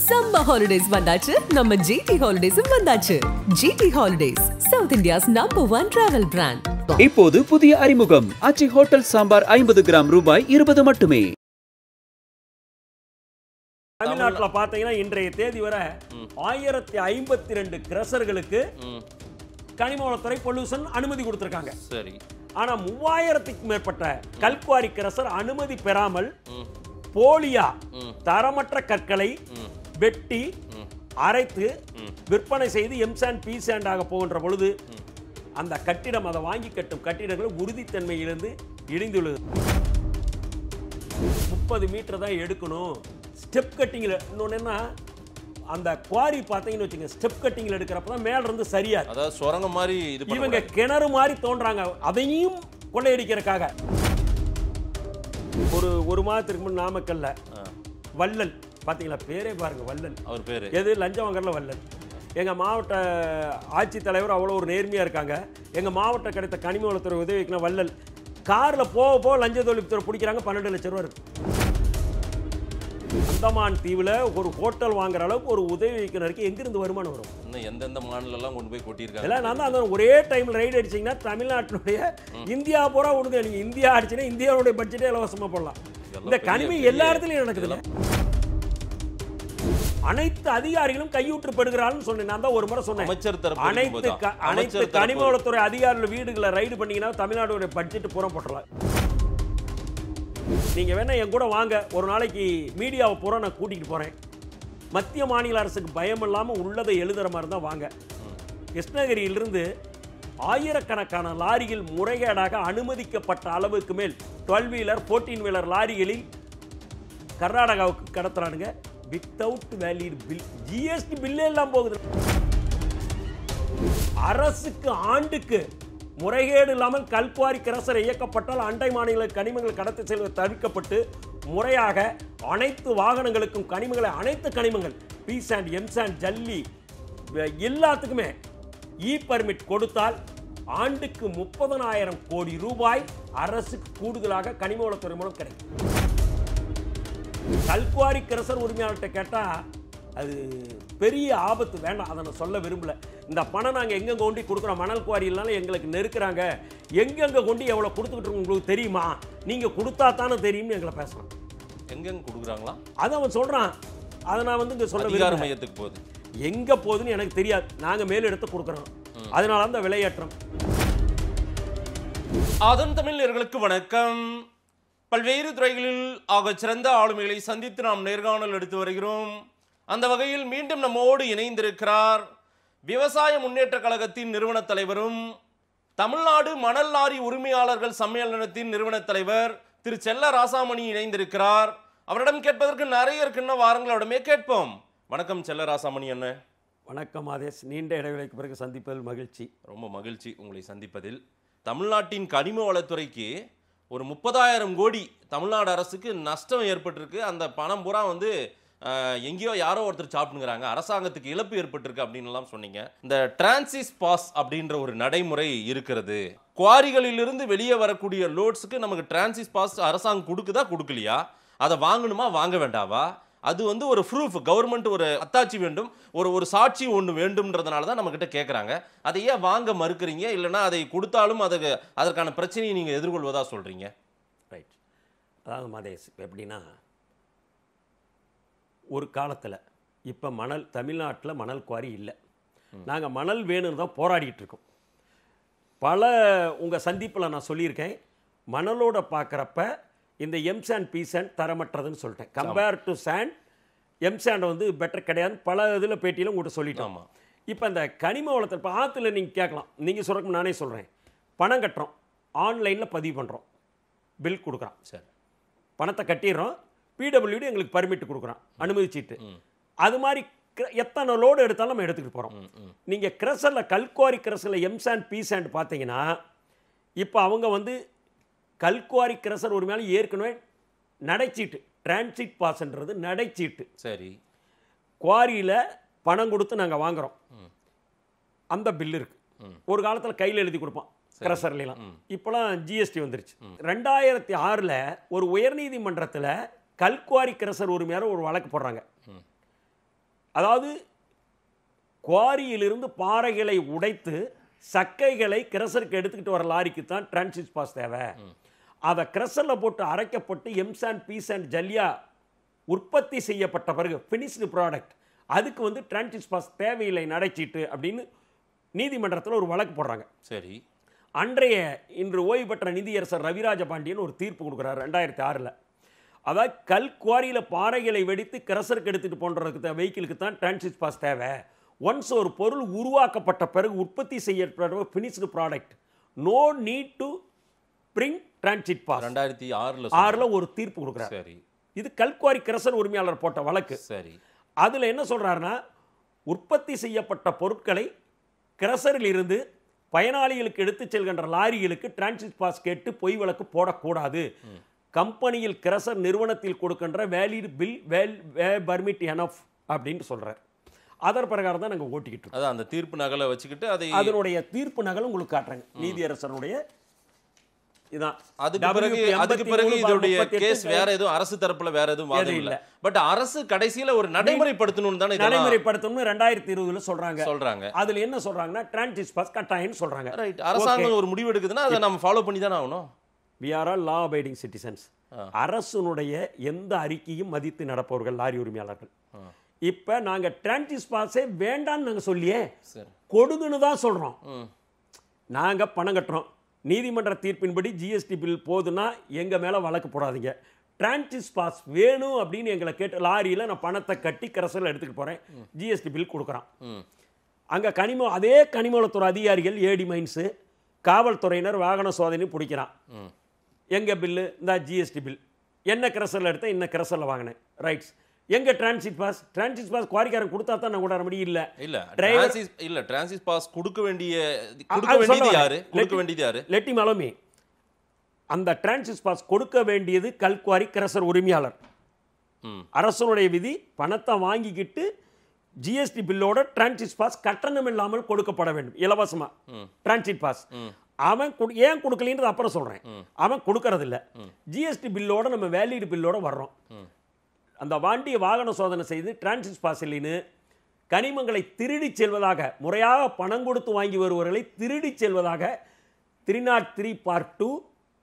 Summer holidays vandachu, நம்ம GT Holidays vandachu. GT Holidays, South India's #1 travel brand. இப்போது புதிய அறிமுகம் ஆச்சி ஹோட்டல் சாம்பார் 50 கிராம் ரூபாய் 20 மட்டுமே. தமிழ்நாட்டுல பாத்தீங்கன்னா இன்றைய தேதி வரை 1052 கிரஷர்களுக்கு கனிமவளத்துறை பொல்யூஷன் அனுமதி கொடுத்திருக்காங்க. சரி. ஆனா 3000க்கும் மேற்பட்ட கல்குவாரி கிரஷர் அனுமதி பெறாமல் போலியா தரமற்ற கற்களை வெட்டி அரைத்து விற்பனை செய்து எம்சாண்ட் பி சாண்டாக போகின்ற பொழுது அந்த கட்டிடம் அதை வாங்கி கட்டும் கட்டிடங்கள் உறுதித்தன்மையிலிருந்து இடிந்துள்ளது. 30 மீட்டர் தான் எடுக்கணும். ஸ்டெப் கட்டிங்ல இன்னொன்னு என்ன, அந்த குவாரி பார்த்தீங்கன்னு வச்சுங்க, ஸ்டெப் கட்டிங்ல எடுக்கிறப்ப தான் மேல இருந்து சரியா, அதாவது சுரங்க மாதிரி இவங்க கிணறு மாதிரி தோன்றாங்க, அதையும் கொள்ளையடிக்கிறதுக்காக. ஒரு மாதத்துக்கு முன் நாமக்கல்ல வள்ளல் பாத்தீங்களா, பேரே பாருங்க வள்ளல், அவர் பேரு எது, லஞ்சவங்கர்ல வள்ளல். எங்க மாவட்ட ஆட்சித்தலைவர் அவ்வளோ ஒரு நேர்மையா இருக்காங்க. எங்க மாவட்ட கிடைத்த கனிம வளத்துறை உதவிக்குனா வள்ளல் கார்ல போக லஞ்ச தொழில்துறை பிடிக்கிறாங்க. 12 லட்சம் ரூபா இருக்கு. அந்தமான் தீவுல ஒரு ஹோட்டல் வாங்குற அளவுக்கு ஒரு உதவி வைக்கிறதுக்கு எங்கிருந்து வருமானம் வரும்? இன்னும் எந்தெந்த மாநிலம் கொண்டு போய் கொட்டியிருக்காங்க. எல்லாம் நான் தான் அந்த ஒரே டைம்ல ரைடு அடிச்சீங்கன்னா தமிழ்நாட்டினுடைய இந்தியா பூரா விடுங்க. நீங்க இந்தியா அடிச்சுன்னா இந்தியாவுடைய பட்ஜெட்டே இலவசமா போடலாம். இந்த கனிமம் எல்லா இடத்துலையும் நடக்குதுங்க. அனைத்து அதிகாரிகளும் கையூற்றப்படுகிறான்னு சொன்னேன். நான் தான் ஒரு முறை சொன்னேன், அனைத்து கனிம வளத்துறை அதிகாரிகள் வீடுகளை ரைடு பண்ணீங்கன்னா தமிழ்நாடுடைய பட்ஜெட் பூரா போட்டலாம். நீங்க வேணா என் கூட வாங்க, ஒரு நாளைக்கு மீடியாவை பூரா நான் கூட்டிகிட்டு போறேன். மத்திய மாநில அரசுக்கு பயம் இல்லாம உள்ளதை எழுதுற மாதிரி தான் வாங்க. கிருஷ்ணகிரியிலிருந்து ஆயிரக்கணக்கான லாரிகள் முறைகேடாக அனுமதிக்கப்பட்ட அளவுக்கு மேல் 12 வீலர் 14 வீலர் லாரிகளில் கர்நாடகாவுக்கு கடத்துறானுங்க. வித்தவுட் வேலிட் பில், ஜிஎஸ்டி பில்லே எல்லாம் போகுது. அரசுக்கு ஆண்டுக்கு முறைகேடு இல்லாமல் கல்குவாரி கிரஷர் இயக்கப்பட்டால் அண்டை மாநில கனிமங்கள் கடத்தி செல்வது தவிர்க்கப்பட்டு முறையாக அனைத்து வாகனங்களுக்கும் கனிமங்களை, அனைத்து கனிமங்கள் பி சாண்ட், எம் சாண்ட், ஜல்லி எல்லாத்துக்குமே இ பர்மிட் கொடுத்தால் ஆண்டுக்கு 30,000 கோடி ரூபாய் அரசுக்கு கூடுதலாக கனிம வளத்துறை மூலம் கிடைக்கும். கல்குவாரி கிரஷர் உரிமையாளர்கிட்ட கேட்டா அது பெரிய ஆபத்து, வேண்டாம், அதை நான் சொல்ல விரும்பல. இந்த பணம் நாங்கள் எங்கெங்க கொண்டு கொடுக்குறோம், மணல் குவாரியினால எங்களுக்கு நெருக்கிறாங்க, எங்கெங்க கொண்டு எவ்வளோ கொடுத்துக்கிட்டு உங்களுக்கு தெரியுமா, நீங்க கொடுத்தா தானே தெரியும்னு எங்களை பேசலாம். எங்கெங்க கொடுக்குறாங்களா அதை அவன் சொல்றான். அதை நான் வந்து இங்க சொல்ல அதிகார மையத்துக்கு போகுது, எங்க போகுதுன்னு எனக்கு தெரியாது. நாங்க மேல் எடுத்து கொடுக்குறோம், அதனால அந்த விலையேற்றம். அதன் தமிழர்களுக்கு வணக்கம். பல்வேறு துறைகளில் ஆக சிறந்த ஆளுமைகளை சந்தித்து நாம் நேர்காணல் எடுத்து வருகிறோம். அந்த வகையில் மீண்டும் நம்மோடு இணைந்திருக்கிறார் விவசாய முன்னேற்ற கழகத்தின் நிறுவன தலைவரும் தமிழ்நாடு மணல் லாரி உரிமையாளர்கள் சம்மேளனத்தின் நிறுவன தலைவர் திரு செல்ல ராசாமணி இணைந்திருக்கிறார். அவரிடம் கேட்பதற்கு நிறைய இருக்குன்னா வாருங்கள் அவரிடமே கேட்போம். வணக்கம் செல்ல ராசாமணி அண்ணன். வணக்கம் ஆதேஷ், நீண்ட இடைவெளிக்கு பிறகு சந்திப்பதில் மகிழ்ச்சி. ரொம்ப மகிழ்ச்சி உங்களை சந்திப்பதில். தமிழ்நாட்டின் கனிம வளத்துறைக்கு ஒரு 30,000 கோடி தமிழ்நாடு அரசுக்கு நஷ்டம் ஏற்பட்டிருக்கு. அந்த பணம் பூரா வந்து எங்கேயோ யாரோ ஒருத்தர் சாப்பிட்டுங்கிறாங்க, அரசாங்கத்துக்கு இழப்பு ஏற்பட்டிருக்கு அப்படின்னு எல்லாம் சொன்னீங்க. இந்த டிரான்சிஸ் பாஸ் அப்படின்ற ஒரு நடைமுறை இருக்கிறது. குவாரிகளிலிருந்து வெளியே வரக்கூடிய லோட்ஸுக்கு நமக்கு டிரான்சிஸ் பாஸ் அரசாங்கம் கொடுக்குதா கொடுக்கலையா, அதை வாங்கணுமா வாங்க வேண்டாவா, அது வந்து ஒரு ப்ரூஃப், கவர்மெண்ட் ஒரு அத்தாட்சி வேண்டும், ஒரு சாட்சி ஒன்று வேண்டும்ன்றதுனால தான் நம்மக்கிட்ட கேட்குறாங்க. அதை ஏன் வாங்க மறுக்கிறீங்க, இல்லைன்னா அதை கொடுத்தாலும் அதற்கான பிரச்சனையை நீங்கள் எதிர்கொள்வதா சொல்கிறீங்க? ரைட். அதாவது மதேஷ் எப்படின்னா, ஒரு காலத்தில் இப்போ தமிழ்நாட்டில் மணல் குவாரி இல்லை. நாங்கள் மணல் வேணும்னு தான் போராடிட்டு இருக்கோம். பல உங்கள் சந்திப்பில் நான் சொல்லியிருக்கேன், மணலோட பார்க்குறப்ப இந்த எம் சாண்ட் பி சாண்ட் தரமற்றதுன்னு சொல்லிட்டேன். Compare to sand M sand வந்து பெட்டர் கிடையாது, பல இதில் பேட்டியில் உங்கள்கிட்ட சொல்லிட்டோம். இப்போ இந்த கனிம வளத்தை இப்போ ஆற்றுல நீங்கள் கேட்கலாம், நீங்கள் சொல்கிறக்கு நானே சொல்கிறேன். பணம் கட்டுறோம், ஆன்லைனில் பதிவு பண்ணுறோம், பில் கொடுக்குறான், சரி பணத்தை கட்டிடுறோம், பிடபிள்யூடி எங்களுக்கு பர்மிட் கொடுக்குறான், அனுமதி சீட்டு. அது மாதிரி எத்தனை லோடு எடுத்தாலும் நம்ம எடுத்துக்கிட்டு போகிறோம். நீங்கள் கிரஷரில் கல்குவாரி கிரஷரில் எம் சாண்ட் பி சாண்ட் பார்த்தீங்கன்னா, இப்போ அவங்க வந்து கல்குவாரி கிரஷர் உரிமையாளர் ஏற்கனவே நடைச்சீட்டு, டிரான்சிட் பாஸ்ன்றது நடைச்சீட்டு. சரி, குவாரியில் பணம் கொடுத்து நாங்கள் வாங்குகிறோம், அந்த பில் இருக்கு. ஒரு காலத்தில் கையில் எழுதி கொடுப்போம் கிரஷர்லாம், இப்போலாம் ஜிஎஸ்டி வந்துருச்சு. 2006 ஒரு உயர்நீதிமன்றத்தில் கல்குவாரி கிரஷர் உரிமையாளர் ஒரு வழக்கு போடுறாங்க. அதாவது குவாரியிலிருந்து பாறைகளை உடைத்து சக்கைகளை கிரசருக்கு எடுத்துக்கிட்டு வர லாரிக்கு தான் டிரான்சிட் பாஸ் தேவை. அதை கிரசரில் போட்டு அரைக்கப்பட்டு எம்சாண்ட் பீசாண்ட் ஜல்லியா உற்பத்தி செய்யப்பட்ட பிறகு ஃபினிஷ்டு ப்ராடக்ட் அதுக்கு வந்து டிரான்சிட் பாஸ் தேவையில்லை நடைச்சீட்டு அப்படின்னு நீதிமன்றத்தில் ஒரு வழக்கு போடுறாங்க. சரி. அன்றைய இன்று ஓய்வு பெற்ற நீதியரசர் ரவிராஜ பாண்டியன் ஒரு தீர்ப்பு கொடுக்குறாரு 2006. அதாவது கல் குவாரியில் பாறைகளை வெடித்து கிரசருக்கு எடுத்துகிட்டு போன்றதுக்கு வெஹிக்கிளுக்கு தான் டிரான்சிட் பாஸ் தேவை. ஒன்ஸ் ஒரு பொருள் உருவாக்கப்பட்ட பிறகு உற்பத்தி செய்யப்பட்ட finished product no need to bring transit pass 2006 ஒரு தீர்ப்பு கொடுக்குறாரு. சரி. இது கல்குவாரி கிரசர் உரிமையாளர் போட்ட வழக்கு. சரி. அதில் என்ன சொல்றாருன்னா, உற்பத்தி செய்யப்பட்ட பொருட்களை கிரசரில் இருந்து பயனாளிகளுக்கு எடுத்து செல்கின்ற லாரிகளுக்கு டிரான்சிட் பாஸ் கேட்டு பொய் வழக்கு போடக்கூடாது. கம்பெனியில் கிரசர் நிறுவனத்தில் கொடுக்கின்ற வேலிட் பில் பர்மிட் எனஃப் அப்படின்னு சொல்றாரு. அதன் பிரகாரம் தான் நாங்கள் ஓட்டிக்கிட்டு இருக்கோம். அதான் அந்த தீர்ப்பு நகலை வச்சுக்கிட்டு அதனுடைய தீர்ப்பு நகல் உங்களுக்கு காட்டுறாங்க. நீதியரசனுடைய இதான். அதுக்கு பிறகு இதோடைய கேஸ் வேற எதுவும் அரசு தரப்புல வேற எதுவும் வாதம் இல்ல. பட் அரசு கடைசியில ஒரு நடைமுறைப்படுத்தணும் தானே, நடைமுறைப்படுத்தணும் 2020 சொல்றாங்க. அதுல என்ன சொல்றாங்கன்னா டிரான்சிட் பாஸ் கட்டாயம்னு சொல்றாங்க. ரைட். அரசாங்கம் ஒரு முடிவு எடுக்குதுன்னா அதை நம்ம ஃபாலோ பண்ணி தானே ஆகணும். we are all law abiding citizens. அரசுனுடைய எந்த அறிக்கையும் மதித்து நடப்பவர்கள் லாரி உரிமையாளர்கள். இப்ப நாங்க டிரான்சிட் பாஸே வேண்டாம்னு நாங்க சொல்லியே கொடுங்கன்னு தான் சொல்றோம். நாங்க பணம் கட்டுறோம். நீதிமன்ற தீர்ப்பின்படி ஜிஎஸ்டி பில் போதுன்னா எங்க மேல வழக்கு போடாதீங்க. டிரான்சிட் பாஸ் வேணும் அப்படின்னு எங்களை கேட்டு லாரியில் நான் பணத்தை கட்டி கிரசரில் எடுத்துகிட்டு போகிறேன், ஜிஎஸ்டி பில் கொடுக்குறான். அங்கே அதே கனிமவளத்துறை அதிகாரிகள் ஏடி மைன்ஸு காவல்துறையினர் வாகன சோதனை பிடிக்கிறான். எங்கள் பில்லு இந்த ஜிஎஸ்டி பில் என்ன கிரசரில் எடுத்தேன், இன்ன கிரசரில் வாங்கினேன், ரைட்ஸ். எங்க டிரான்சிட் பாஸ் குவாரிக்காரன் கொடுத்தா தான் நான் கூட முடியும். இல்ல டிரான்சிட் பாஸ் கொடுக்க வேண்டியது யாரு? Let me allow me. அந்த டிரான்சிட் பாஸ் கொடுக்க வேண்டியது கல்குவாரி கிரசர் உரிமையாளர். அரசனுடைய விதி பணத்தை வாங்கிக்கிட்டு ஜிஎஸ்டி பில்லோட டிரான்சிட் பாஸ் கட்டணம் இல்லாமல் கொடுக்கப்பட வேண்டும், இலவசமா டிரான்சிட் பாஸ். அவன் ஏன் கொடுக்கலன்றது அப்புறம் சொல்றேன். அவன் கொடுக்கறது இல்ல. ஜிஎஸ்டி பில்லோட நம்ம வேலிட் பில்லோட வர்றோம். அந்த வாண்டிய வாகன சோதனை செய்து டிரான்சிட் பாஸ் இல்லைன்னு கனிமங்களை திருடி செல்வதாக, முறையாக பணம் கொடுத்து வாங்கி வருவர்களை திருடி செல்வதாக 303(2)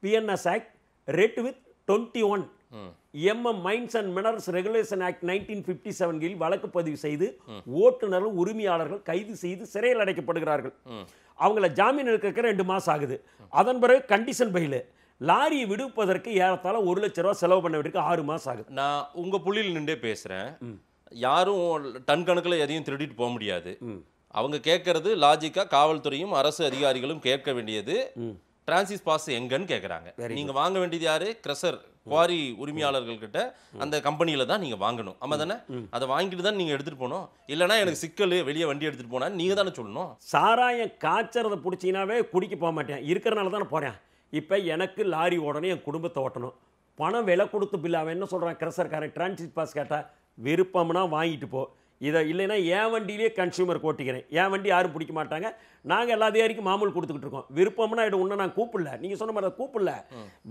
PNS act read with 21 mines and minerals regulation act 1957 கீழ் வழக்கு பதிவு செய்து ஓட்டுநர்கள் உரிமையாளர்கள் கைது செய்து சிறையில் அடைக்கப்படுகிறார்கள். அவங்கள ஜாமீன் எடுக்க 2 மாசம் ஆகுது. அதன் பிறகு கண்டிஷன் பைலு. லாரியை விடுப்பதற்கு ஏறத்தாழ 1 லட்சம் ரூபாய் செலவு பண்ண வேண்டியதுக்கு 6 மாசம் ஆகுது. நான் உங்க புள்ளியில் நின்றே பேசுறேன். யாரும் டன் கணக்கில் எதையும் திருடிட்டு போக முடியாது. அவங்க கேட்கறது லாஜிக்கா காவல்துறையும் அரசு அதிகாரிகளும் கேட்க வேண்டியது டிரான்சிட் பாஸ் எங்கன்னு கேட்குறாங்க. நீங்க வாங்க வேண்டியது யாரு? கிரசர் குவாரி உரிமையாளர்கள் கிட்ட அந்த கம்பெனியில தான் நீங்க வாங்கணும். ஆமா தானே? அதை வாங்கிட்டு தான் நீங்க எடுத்துட்டு போகணும். இல்லைன்னா எனக்கு சிக்கல், வெளியே வண்டி எடுத்துட்டு போனா நீங்க தானே சொல்லணும். சாராயம் காய்ச்சறதை பிடிச்சினாவே குடிக்க போக மாட்டேன், இருக்கிறனால தானே போறேன். இப்போ எனக்கு லாரி ஓடணும், என் குடும்பத்தை ஓட்டணும், பணம் விலை கொடுத்து பில். அவன் என்ன சொல்கிறான் கிரசர்காரன், டிரான்சிட் பாஸ் கேட்டால் விருப்பம்னா வாங்கிட்டு போ, இதை இல்லைன்னா என் வண்டியிலே கன்சியூமர் ஓட்டிக்கிறேன், என் வண்டி யாரும் பிடிக்க மாட்டாங்க, நாங்கள் எல்லா அதிகாரிக்கும் மாமூல் கொடுத்துக்கிட்டு இருக்கோம். விருப்பம்னா எடு, ஒன்று நான் கூப்பிடல, நீங்கள் சொன்ன மாதிரி கூப்பிடல.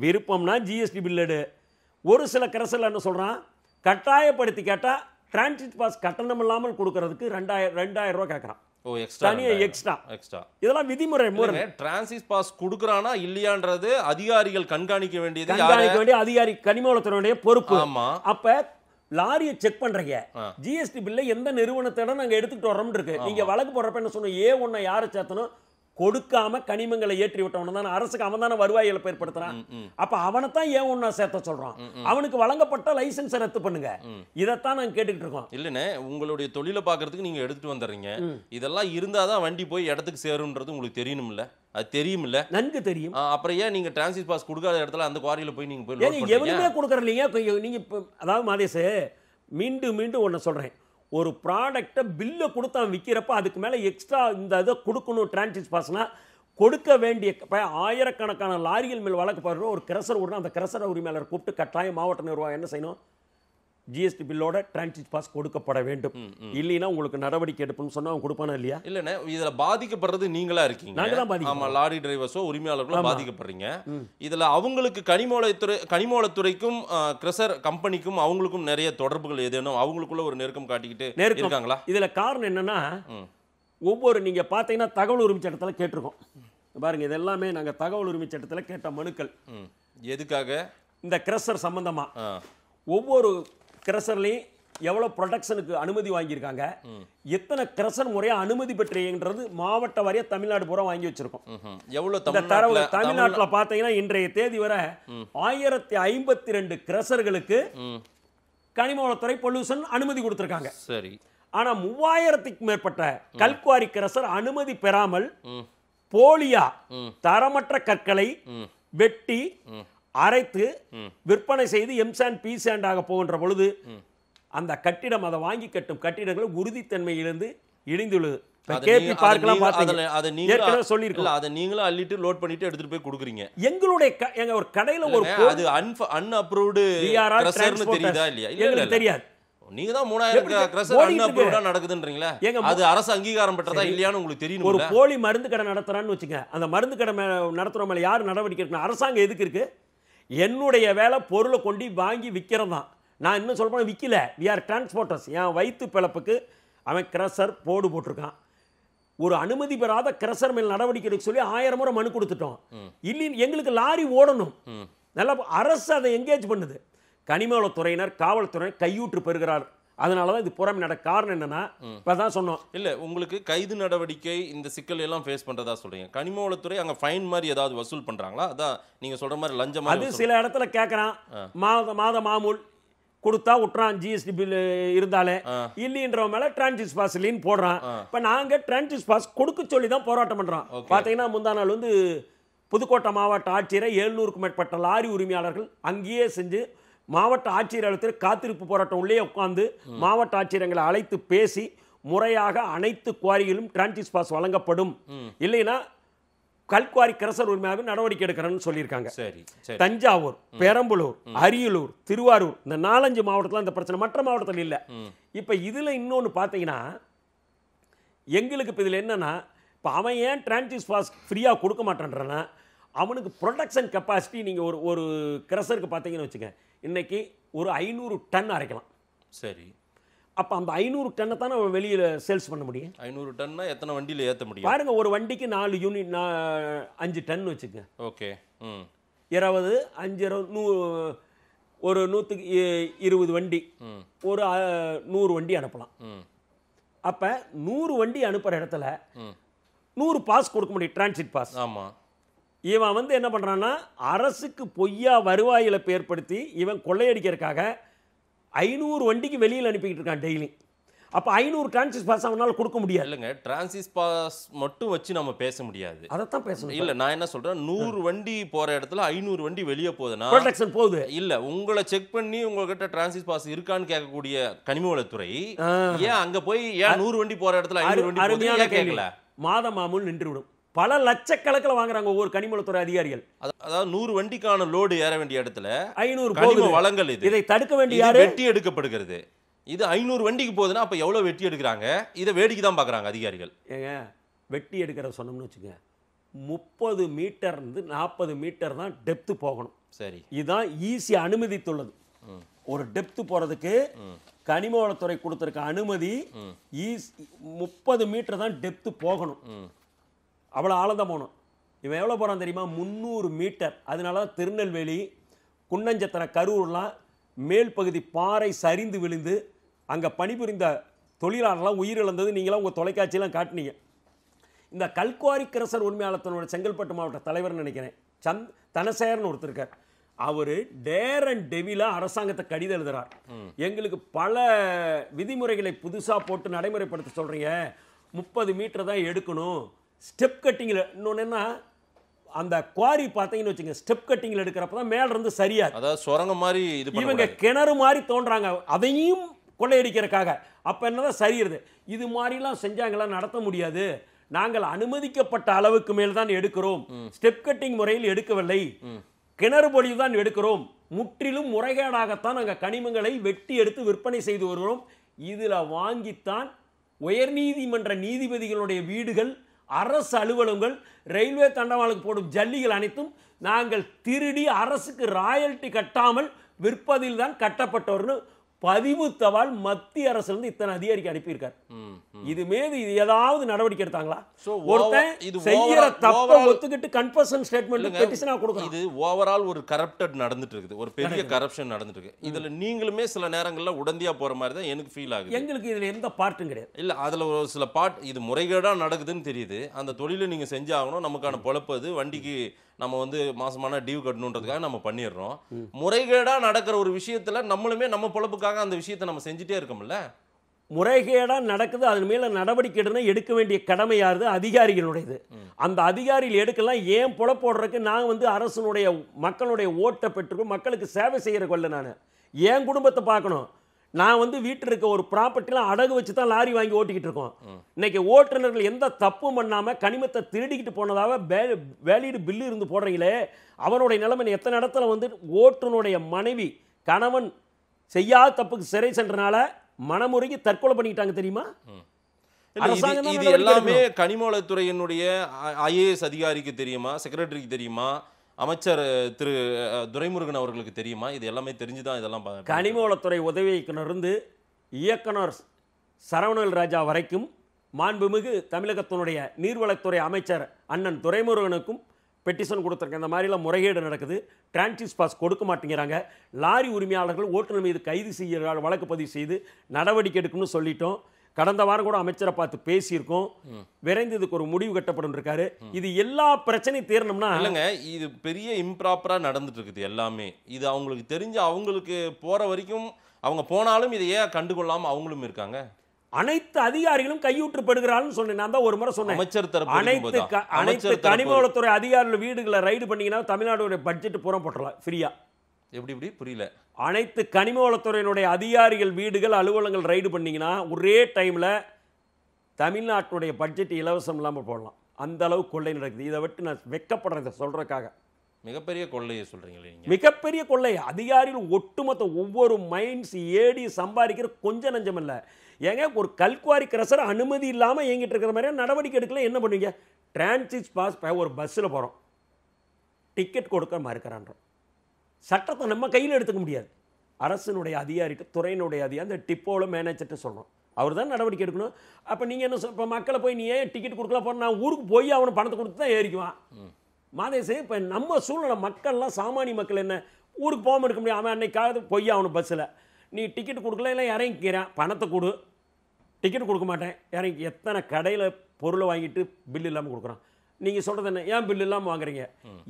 விருப்பம்னா ஜிஎஸ்டி பில் எடு. ஒரு சில கிரசரில் என்ன சொல்கிறான், கட்டாயப்படுத்தி கேட்டால் டிரான்சிட் பாஸ் கட்டணம் இல்லாமல் கொடுக்கறதுக்கு 2000 ரூபா கேட்குறான். எக்ஸ்ட்ரா. இதெல்லாம் விதிமுறை. டிரான்சிட் பாஸ் குடுக்குறானா இல்லையான்றது அதிகாரிகள் கண்காணிக்க வேண்டியது அதிகாரி கனிமவளத்துறையுடைய பொறுப்பு. அப்ப லாரியை செக் பண்றீங்க, ஜிஎஸ்டி பில்ல எந்த நிறுவனத்தோட நாங்க எடுத்துக்கிட்டு வரோம் இருக்கு. நீங்க வழக்கு போடுறப்ப என்ன சொன்ன, A1 யாரை சேர்த்தனும், கொடுக்காம கனிமங்களை ஏற்றி விட்டவன தான் அரசுக்கு அவன் தானே வருவாய் இழப்பு ஏற்படுத்துறான். அப்ப அவனைத்தான் A1 சேர்த்த சொல்றான். அவனுக்கு வழங்கப்பட்ட லைசன்ஸ் ரத்து பண்ணுங்க. இதைத்தான் நாங்க கேட்டுக்கிட்டு இருக்கோம். இல்லைன்னு உங்களுடைய தொழிலை பார்க்கறதுக்கு நீங்க எடுத்துட்டு வந்துடுறீங்க. இதெல்லாம் இருந்தாதான் வண்டி போய் இடத்துக்கு சேரும்ன்றது உங்களுக்கு தெரியணும்ல. அது தெரியும் இல்ல, நன்கு தெரியும். அப்புறம் ஏன் நீங்க டிரான்சிட் பாஸ் கொடுக்காத இடத்துல அந்த குவாரியில போய் நீங்க போய் எவனுமே கொடுக்கறீங்க. நீங்க அதாவது மாதேஷ், மீண்டும் ஒன்னு சொல்றேன், ஒரு ப்ராடக்டை பில்லை கொடுத்து அவன் விற்கிறப்ப அதுக்கு மேலே எக்ஸ்ட்ரா இந்த இதை கொடுக்கணும். டிரான்சிட் பாஸ்னா கொடுக்க வேண்டிய ஆயிரக்கணக்கான லாரிகள் மேல் வழக்கு பாருங்க. ஒரு கிரசர் விடணும், அந்த கிரசர் உரிமையாளர் கூப்பிட்டு கட்டாயம் மாவட்ட நிர்வாகம் என்ன செய்யணும், ஜிஎஸ்டி பில்லோட டிரான்சிட் பாஸ் கொடுக்கப்பட வேண்டும். இல்லைன்னா உங்களுக்கு நடவடிக்கை எடுப்போம்னு சொன்னா அவன் கொடுப்பானா இல்லையா? இல்லண்ணே, இதுல பாதிக்கப்படுறது நீங்களா இருக்கீங்க. நாங்க தான் பாதிக்கிறோம். ஆமா, லாரி டிரைவர்ஸோ உரிமையாளர்களோ பாதிக்கப்படுறீங்க. இதுல அவங்களுக்கு கனிமவளத்துறைக்கும் கிரஷர் கம்பெனிக்கும் அவங்களுக்கும் நிறைய தொடர்புகள் ஏதேனும் அவங்களுக்குள்ள ஒரு நெருக்கம் காட்டிக்கிட்டு இருக்காங்களா? இதுல காரணம் என்னன்னா, ஒவ்வொரு நீங்க பாத்தீங்கன்னா தகவல் உரிமை சட்டத்துல கேட்டிருக்கோம் பாருங்க. இது எல்லாமே நாங்க தகவல் உரிமை சட்டத்துல கேட்ட மனுக்கள். எதுக்காக? இந்த கிரஷர் சம்பந்தமா ஒவ்வொரு கிரஷர்லையும் எவ்வளவு ப்ரொடக்ஷனுக்கு அனுமதி வாங்கியிருக்காங்க, எத்தனை கிரஷர் முறையா அனுமதி பெற்றீங்கன்றது மாவட்ட வாரியா தமிழ்நாடு பூரா வாங்கி வச்சிருக்கோம். எவ்வளவு தரவு தமிழ்நாட்டுல பாத்தீங்கன்னா இன்றைய தேதி வரை 1052 கிரஷர்களுக்கு கனிமவளத்துறை பொல்யூஷன் அனுமதி கொடுத்திருக்காங்க. சரி. ஆனா 3000க்கும் மேற்பட்ட கல்குவாரி கிரஷர் அனுமதி பெறாமல் போலியா தரமற்ற கற்களை வெட்டி அரைத்து விற்பனை செய்து எம்சாண்ட் பிசாண்டாக போகின்ற பொழுது அந்த கட்டிடம் அதை வாங்கி கட்டும் கட்டிடங்கள் உறுதித்தன்மையிலிருந்து இடிந்துள்ளது. கேபி பார்க்கலாம் பாத்தீங்க, ஏற்கனவே சொல்லிருக்கோம். அதை நீங்களும் அள்ளிட்டு லோட் பண்ணிட்டு எடுத்துட்டு போய் கொடுக்குறீங்க. எங்களுடைய ஒரு கடையில ஒரு அது அன்அப்ரூவ்டு கிரஷர்னு தெரியுதா இல்லையா? எங்களுக்கு தெரியாது. நீங்க தான் 3000 கிரஷர் அன்அப்ரூவ்டா நடக்குதுன்றீங்களா? அது அரசு அங்கீகாரம் பெற்றதா இல்லையான்னு உங்களுக்கு தெரியும். ஒரு போலி மருந்து கடை நடத்துறான்னு வச்சுங்க, அந்த மருந்து கடை நடத்துறவங்க மேல யார் நடவடிக்கை எடுக்கணும்? அரசாங்கம் எதுக்கு இருக்கு? என்னுடைய வேலை பொருளை கொண்டு வாங்கி விற்கிறது தான். நான் இன்னும் சொல்ல போனால் விற்கல, வி ஆர் டிரான்ஸ்போர்ட்டர்ஸ். என் வயிற்று பிழப்புக்கு அவன் கிரஷர் போட்டிருக்கான். ஒரு அனுமதி பெறாத கிரஷர் மேல் நடவடிக்கை எடுக்க சொல்லி 1000 முறை மனு கொடுத்துட்டோம். இல்லைன்னு எங்களுக்கு லாரி ஓடணும். நல்லா அரசு அதை என்கேஜ் பண்ணுது. கனிமவளத்துறையினர் காவல்துறையினர் கையூற்று பெறுகிறார். அதனால தான் இது புறமே நடக்க காரணம் என்னன்னா, இப்பதான் சொன்னோம் இல்ல, உங்களுக்கு கைது நடவடிக்கை இந்த சிக்கல் எல்லாம் ஃபேஸ் பண்றதா சொல்றீங்க. கனிமவளத்துறை அங்க ஃபைன் மாதிரி ஏதாவது வசூல் பண்றாங்களா? அதான் நீங்க சொல்ற மாதிரி லஞ்சம் அது சில இடத்துல கேட்கறான். மாத மாமூல் கொடுத்தா விட்டுறான், ஜிஎஸ்டி பில் இருந்தாலே. இல்லைன்றவங்க மேல டிரான்சிட் பாஸ் இல்லைன்னு போடுறான். இப்ப நாங்க டிரான்சிட் பாஸ் கொடுக்க சொல்லி தான் போராட்டம் பண்றோம். பாத்தீங்கன்னா முந்தா நாள் புதுக்கோட்டை மாவட்ட ஆட்சியரை 700க்கும் மேற்பட்ட லாரி உரிமையாளர்கள் அங்கேயே செஞ்சு மாவட்ட ஆட்சியர் அலுவலகத்தில் காத்திருப்பு போராட்டம் உள்ளே உட்கார்ந்து மாவட்ட ஆட்சியர்களை அழைத்து பேசி முறையாக அனைத்து குவாரிகளும் டிரான்சிட் பாஸ் வழங்கப்படும், இல்லைன்னா கல்குவாரி கிரஷர் உரிமையாக நடவடிக்கை எடுக்கிறேன்னு சொல்லியிருக்காங்க. தஞ்சாவூர், பெரம்பலூர், அரியலூர், திருவாரூர் இந்த 4-5 மாவட்டத்தில் இந்த பிரச்சனை, மற்ற மாவட்டத்தில் இல்லை. இப்போ இதில் இன்னொன்று பார்த்தீங்கன்னா, எங்களுக்கு இப்போ இதில் என்னன்னா, இப்போ அவன் ஏன் டிரான்சிட் பாஸ் ஃப்ரீயாக கொடுக்க மாட்டேன்றனா, அவனுக்கு ப்ரொடக்ஷன் கெப்பாசிட்டி நீங்கள் ஒரு கிரஷருக்கு பார்த்தீங்கன்னு வச்சுக்க, இன்னைக்கு ஒரு 500 டன் அரைக்கலாம். சரி. அப்போ அந்த 500 டன்னை தானே வெளியில் சேல்ஸ் பண்ண முடியும். 500 டன்னா எத்தனை வண்டியில் ஏற்ற முடியும் பாருங்க. ஒரு வண்டிக்கு 4 யூனிட் 5 டன் வச்சுக்க. ஓகே. 20 5 ஒரு 120 வண்டி, ஒரு 100 வண்டி அனுப்பலாம். அப்போ 100 வண்டி அனுப்புகிற இடத்துல 100 பாஸ் கொடுக்க முடியும், டிரான்சிட் பாஸ். ஆமாம். இவன் என்ன பண்ணுறான்னா, அரசுக்கு பொய்யா வருவாய் இழப்பு ஏற்படுத்தி இவன் கொள்ளையடிக்கிறதுக்காக 500 வண்டிக்கு வெளியில் அனுப்பிக்கிட்டு இருக்கான் டெய்லி. அப்போ 500 டிரான்சிட் பாஸ் அவனால் கொடுக்க முடியாது. இல்லைங்க, டிரான்சிட் பாஸ் மட்டும் வச்சு நம்ம பேச முடியாது. அதைத்தான் பேசணும். இல்லை, நான் என்ன சொல்கிறேன், 100 வண்டி போகிற இடத்துல 500 வண்டி வெளியே போகுதுன்னா ப்ரொடக்ஷன் போகுது. இல்லை, உங்களை செக் பண்ணி உங்கள்கிட்ட டிரான்சிட் பாஸ் இருக்கான்னு கேட்கக்கூடிய கனிமவளத்துறை ஏன் அங்கே போய் ஏன் 100 வண்டி போகிற இடத்துல 500 வண்டி அருமையான கேட்கல? மாத மாமூல் நின்றுவிடும். பல லட்சக்கணக்கில் வாங்குறாங்க ஒவ்வொரு கனிமவளத்துறை அதிகாரிகள். அதாவது 100 வண்டிக்கான லோடு ஏற வேண்டிய இடத்துல 500 கனிம வளங்கள் இதை தடுக்க வேண்டிய வெட்டி எடுக்கப்படுகிறது. இது 500 வண்டிக்கு போகுதுன்னா அப்ப எவ்வளவு வெட்டி எடுக்கிறாங்க? இதை வேடிக்கை தான் பார்க்குறாங்க அதிகாரிகள். ஏங்க, வெட்டி எடுக்கிற சொன்னோம்னு வச்சுங்க, 30 மீட்டர் இருந்து 40 மீட்டர் தான் டெப்த் போகணும். சரி, இதுதான் ஈஸி அனுமதித்துள்ளது. ஒரு டெப்த் போறதுக்கு கனிமவளத்துறை கொடுத்திருக்க அனுமதி 30 மீட்டர் தான் டெப்த் போகணும். அவ்வளோ ஆழந்தான் போகணும். இவன் எவ்வளோ போகிறான் தெரியுமா? 300 மீட்டர். அதனால தான் திருநெல்வேலி, குன்னஞ்சத்திர, கரூர்லாம் மேல் பகுதி பாறை சரிந்து விழுந்து அங்கே பணிபுரிந்த தொழிலாளர்லாம் உயிரிழந்தது நீங்களாம் உங்கள் தொலைக்காட்சியெல்லாம் காட்டினீங்க. இந்த கல்குவாரி கிரஷர் உரிமையாளர்களோட செங்கல்பட்டு மாவட்ட தலைவர்னு நினைக்கிறேன், தனசேகர்னு ஒருத்தர் இருக்கார். அவர் டேர் அண்ட் டெவிலாக அரசாங்கத்தை கடிதம் எழுதுறார். எங்களுக்கு பல விதிமுறைகளை புதுசாக போட்டு நடைமுறைப்படுத்த சொல்கிறீங்க, 30 மீட்டர் தான் எடுக்கணும். ஸ்டெப் கட்டிங்கில் இன்னொன்று என்ன, அந்த குவாரி பார்த்தீங்கன்னு வச்சுங்க, ஸ்டெப் கட்டிங்கில் எடுக்கிறப்ப தான் மேலே இருந்து சரியா, அதாவது சுரங்க மாதிரி இவங்க கிணறு மாதிரி தோன்றாங்க, அதையும் கொள்ளையடிக்கிறதுக்காக. அப்போ என்னதான் சரியுது, இது மாதிரிலாம் செஞ்சாங்களாம் நடத்த முடியாது, நாங்கள் அனுமதிக்கப்பட்ட அளவுக்கு மேல் தான் எடுக்கிறோம், ஸ்டெப் கட்டிங் முறையில் எடுக்கவில்லை, கிணறு பொழிவு தான் எடுக்கிறோம் முற்றிலும் முறைகேடாகத்தான் நாங்கள் கனிமங்களை வெட்டி எடுத்து விற்பனை செய்து வருகிறோம். இதில் வாங்கித்தான் உயர்நீதிமன்ற நீதிபதிகளுடைய வீடுகள், அரசு அலுவலகங்கள், ரயில்வே தண்டவாளத்துக்கு போடும் ஜல்லிகள் அனைத்தும் நாங்கள் திருடி அரசுக்கு ராயல்ட்டி கட்டாமல் விற்பதில் தான் கட்டப்பட்டவர்னு பதிவு தபால் மத்திய அரசு இத்தனை அதிகாரிக்கு அனுப்பியிருக்காரு. இது மீது ஏதாவது நடவடிக்கை எடுத்தாங்களா? செய்யற தப்ப ஒத்துக்கிட்டு கன்ஃபெஷன் ஸ்டேட்மெண்ட் பெட்டிஷனா கொடுக்கணும். இது ஓவரால் ஒரு கரப்டட் நடந்துட்டு இருக்குது, ஒரு பெரிய கரப்ஷன் நடந்துட்டு இருக்கு. இதுல நீங்களுமே சில நேரங்கள்ல உடந்தியா போற மாதிரி தான் எனக்கு ஃபீல் ஆகுது. எங்களுக்கு இதுல எந்த பார்ட்டும் கிடையாது. இல்ல அதுல ஒரு சில பார்ட் இது முறைகேடா நடக்குதுன்னு தெரியுது. அந்த தொழிலை நீங்க செஞ்சாகணும், நமக்கான பொழப்பு அது, வண்டிக்கு நம்ம வந்து மாசமான டியூ கட்டணுன்றதுக்காக நம்ம பண்ணிடுறோம். முறைகேடா நடக்கிற ஒரு விஷயத்துல நம்மளுமே நம்ம பொழப்புக்காக அந்த விஷயத்தை நம்ம செஞ்சுட்டே இருக்கோம்ல. முறைகேடா நடக்குது, அது மேல நடவடிக்கை எடுக்க வேண்டிய கடமை யாருது? அதிகாரிகளுடையது. அந்த அதிகாரிகள் எடுக்கலாம். ஏன் பொழப்போடுறதுக்கு நான் வந்து அரசனுடைய மக்களுடைய ஓட்டை பெற்றுக்கும் மக்களுக்கு சேவை செய்யற கொள்ள நான் என் குடும்பத்தை பார்க்கணும். நான் வந்து வீட்டில் இருக்க ஒரு ப்ராப்பர்ட்டிலாம் அடகு வச்சு தான் லாரி வாங்கி ஓட்டிக்கிட்டு இருக்கோம். இன்னைக்கு ஓட்டுநர்கள் எந்த தப்பும் பண்ணாமல் கனிமத்தை திருடிக்கிட்டு போனதாக வேலிடு பில்லு இருந்து போடுறீங்களே, அவனுடைய நிலைமை எத்தனை இடத்துல வந்து ஓட்டுநருடைய மனைவி கணவன் செய்யாத தப்புக்கு சிறை சென்றனால மனமுறைக்கு தற்கொலை பண்ணிக்கிட்டாங்க தெரியுமா? இது எல்லாமே கனிமவளத்துறையினுடைய IAS அதிகாரிக்கு தெரியுமா, செக்ரட்டரிக்கு தெரியுமா, அமைச்சர் திரு துரைமுருகன் அவர்களுக்கு தெரியுமா? இது எல்லாமே தெரிஞ்சுதான் இதெல்லாம். கனிமவளத்துறை உதவி இயக்குனர் இருந்து இயக்குனர் சரவணவேல் ராஜா வரைக்கும் மாண்புமிகு தமிழகத்தினுடைய நீர்வளத்துறை அமைச்சர் அண்ணன் துரைமுருகனுக்கும் பெட்டிஷன் கொடுத்துருக்கேன். இந்த மாதிரிலாம் முறைகேடு நடக்குது, டிரான்சிட் பாஸ் கொடுக்க மாட்டேங்கிறாங்க, லாரி உரிமையாளர்கள் ஓட்டுநர் மீது கைது செய்ய வழக்கு பதிவு செய்து நடவடிக்கை எடுக்கணும்னு சொல்லிட்டோம். கடந்த வாரம் கூட அமைச்சரை பார்த்து பேசியிருக்கோம். விரைந்து இதுக்கு ஒரு முடிவு கட்டப்படும் இருக்காரு. இது எல்லா பிரச்சனையும் தீரணும்னா இல்லைங்க, இது பெரிய இம்ப்ராப்பரா நடந்துட்டு இருக்குது எல்லாமே. இது அவங்களுக்கு தெரிஞ்சு அவங்களுக்கு போற வரைக்கும் அவங்க போனாலும் இதை ஏன் கண்டுகொள்ளாம அவங்களும் இருக்காங்க. அனைத்து அதிகாரிகளும் கையூற்றப்படுகிறாள்னு சொன்னேன். நான் தான் ஒரு முறை சொன்னேன். அமைச்சர் தரப்பு அனைத்து கனிமவளத்துறை அதிகாரிகள் வீடுகளை ரைடு பண்ணீங்கன்னா தமிழ்நாடு பட்ஜெட் பூரா போட்டுடலாம் ஃப்ரீயா. எப்படி புரியல? அனைத்து கனிமவளத்துறையினுடைய அதிகாரிகள் வீடுகள் அலுவலகங்கள் ரைடு பண்ணீங்கன்னா ஒரே டைம்ல தமிழ்நாட்டுடைய பட்ஜெட் இலவசம் இல்லாமல் போடலாம். அந்த அளவு கொள்ளை நடக்குது. இதை விட்டு நான் வெட்கப்படுறேன் இதை சொல்றதுக்காக. மிகப்பெரிய கொள்ளையை சொல்றீங்களே நீங்க. மிகப்பெரிய கொள்ளை. அதிகாரிகள் ஒட்டுமொத்த ஒவ்வொரு மைன்ஸ் ஏடி சம்பாதிக்கிற கொஞ்சம் நஞ்சம் இல்லை. ஏங்க ஒரு கல்குவாரி கிரசர் அனுமதி இல்லாமல் இயங்கிட்டு இருக்கிற மாதிரி நடவடிக்கை எடுக்கல, என்ன பண்ணுவீங்க? டிரான்சிட் பாஸ் ஒரு பஸ்ஸில் போகிறோம், டிக்கெட் கொடுக்க மறுக்கிறான்றோம். சட்டத்தை நம்ம கையில் எடுத்துக்க முடியாது. அரசினுடைய அதிகாரிட்டு துறையினுடைய அதிகாரி அந்த டிப்போவில் மேனேஜர்கிட்ட சொல்கிறோம், அவர் தான் நடவடிக்கை எடுக்கணும். அப்போ நீங்கள் என்ன இப்போ மக்களை போய் நீ ஏன் டிக்கெட் கொடுக்கல போகிற, நான் ஊருக்கு போய் அவனை பணத்தை கொடுத்து தான் ஏறிக்குவான். மாதேசே இப்போ நம்ம சூழ்நிலை மக்கள்லாம் சாமானிய மக்கள் என்ன ஊருக்கு போகாமல் இருக்க முடியும். அவன் அன்னைக்காவது போய் அவனு பஸ்ஸில் நீ டிக்கெட் கொடுக்கல, இல்லை இறங்கிக்கிறேன், பணத்தை கொடு, டிக்கெட் கொடுக்க மாட்டேன் இறங்கி. எத்தனை கடையில் பொருளை வாங்கிட்டு பில் இல்லாமல் கொடுக்குறான். நீங்கள் சொல்கிறது என்ன, ஏன் பில் இல்லாமல் வாங்குறீங்க?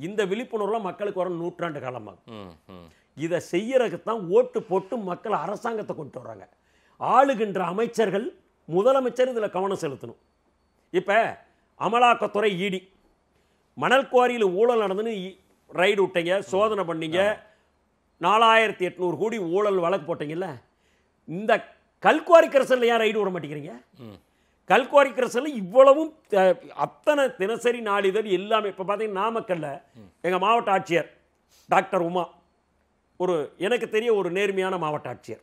இந்த விழிப்புணர்வுலாம் மக்களுக்கு வர நூற்றாண்டு காலமாகும். இதை செய்யறதுக்கு தான் ஓட்டு போட்டு மக்கள் அரசாங்கத்தை கொண்டு வர்றாங்க. ஆளுகின்ற அமைச்சர்கள் முதலமைச்சர் இதில் கவனம் செலுத்தணும். இப்போ அமலாக்கத்துறை இடி மணல் குவாரியில் ஊழல் நடந்துன்னு ரைடு விட்டீங்க, சோதனை பண்ணீங்க, 4800 கோடி ஊழல் வழக்கு போட்டீங்கல்ல. இந்த கல்குவாரி கிரசலில் ஏன் ரைடு விட மாட்டேங்கிறீங்க? கல்குவாரி கிரசலில் இவ்வளவும் அத்தனை தினசரி நாளிதழ் எல்லாமே. இப்போ பார்த்தீங்கன்னா நாமக்கல்ல எங்கள் மாவட்ட ஆட்சியர் டாக்டர் உமா ஒரு எனக்கு தெரிய ஒரு நேர்மையான மாவட்ட ஆட்சியர்.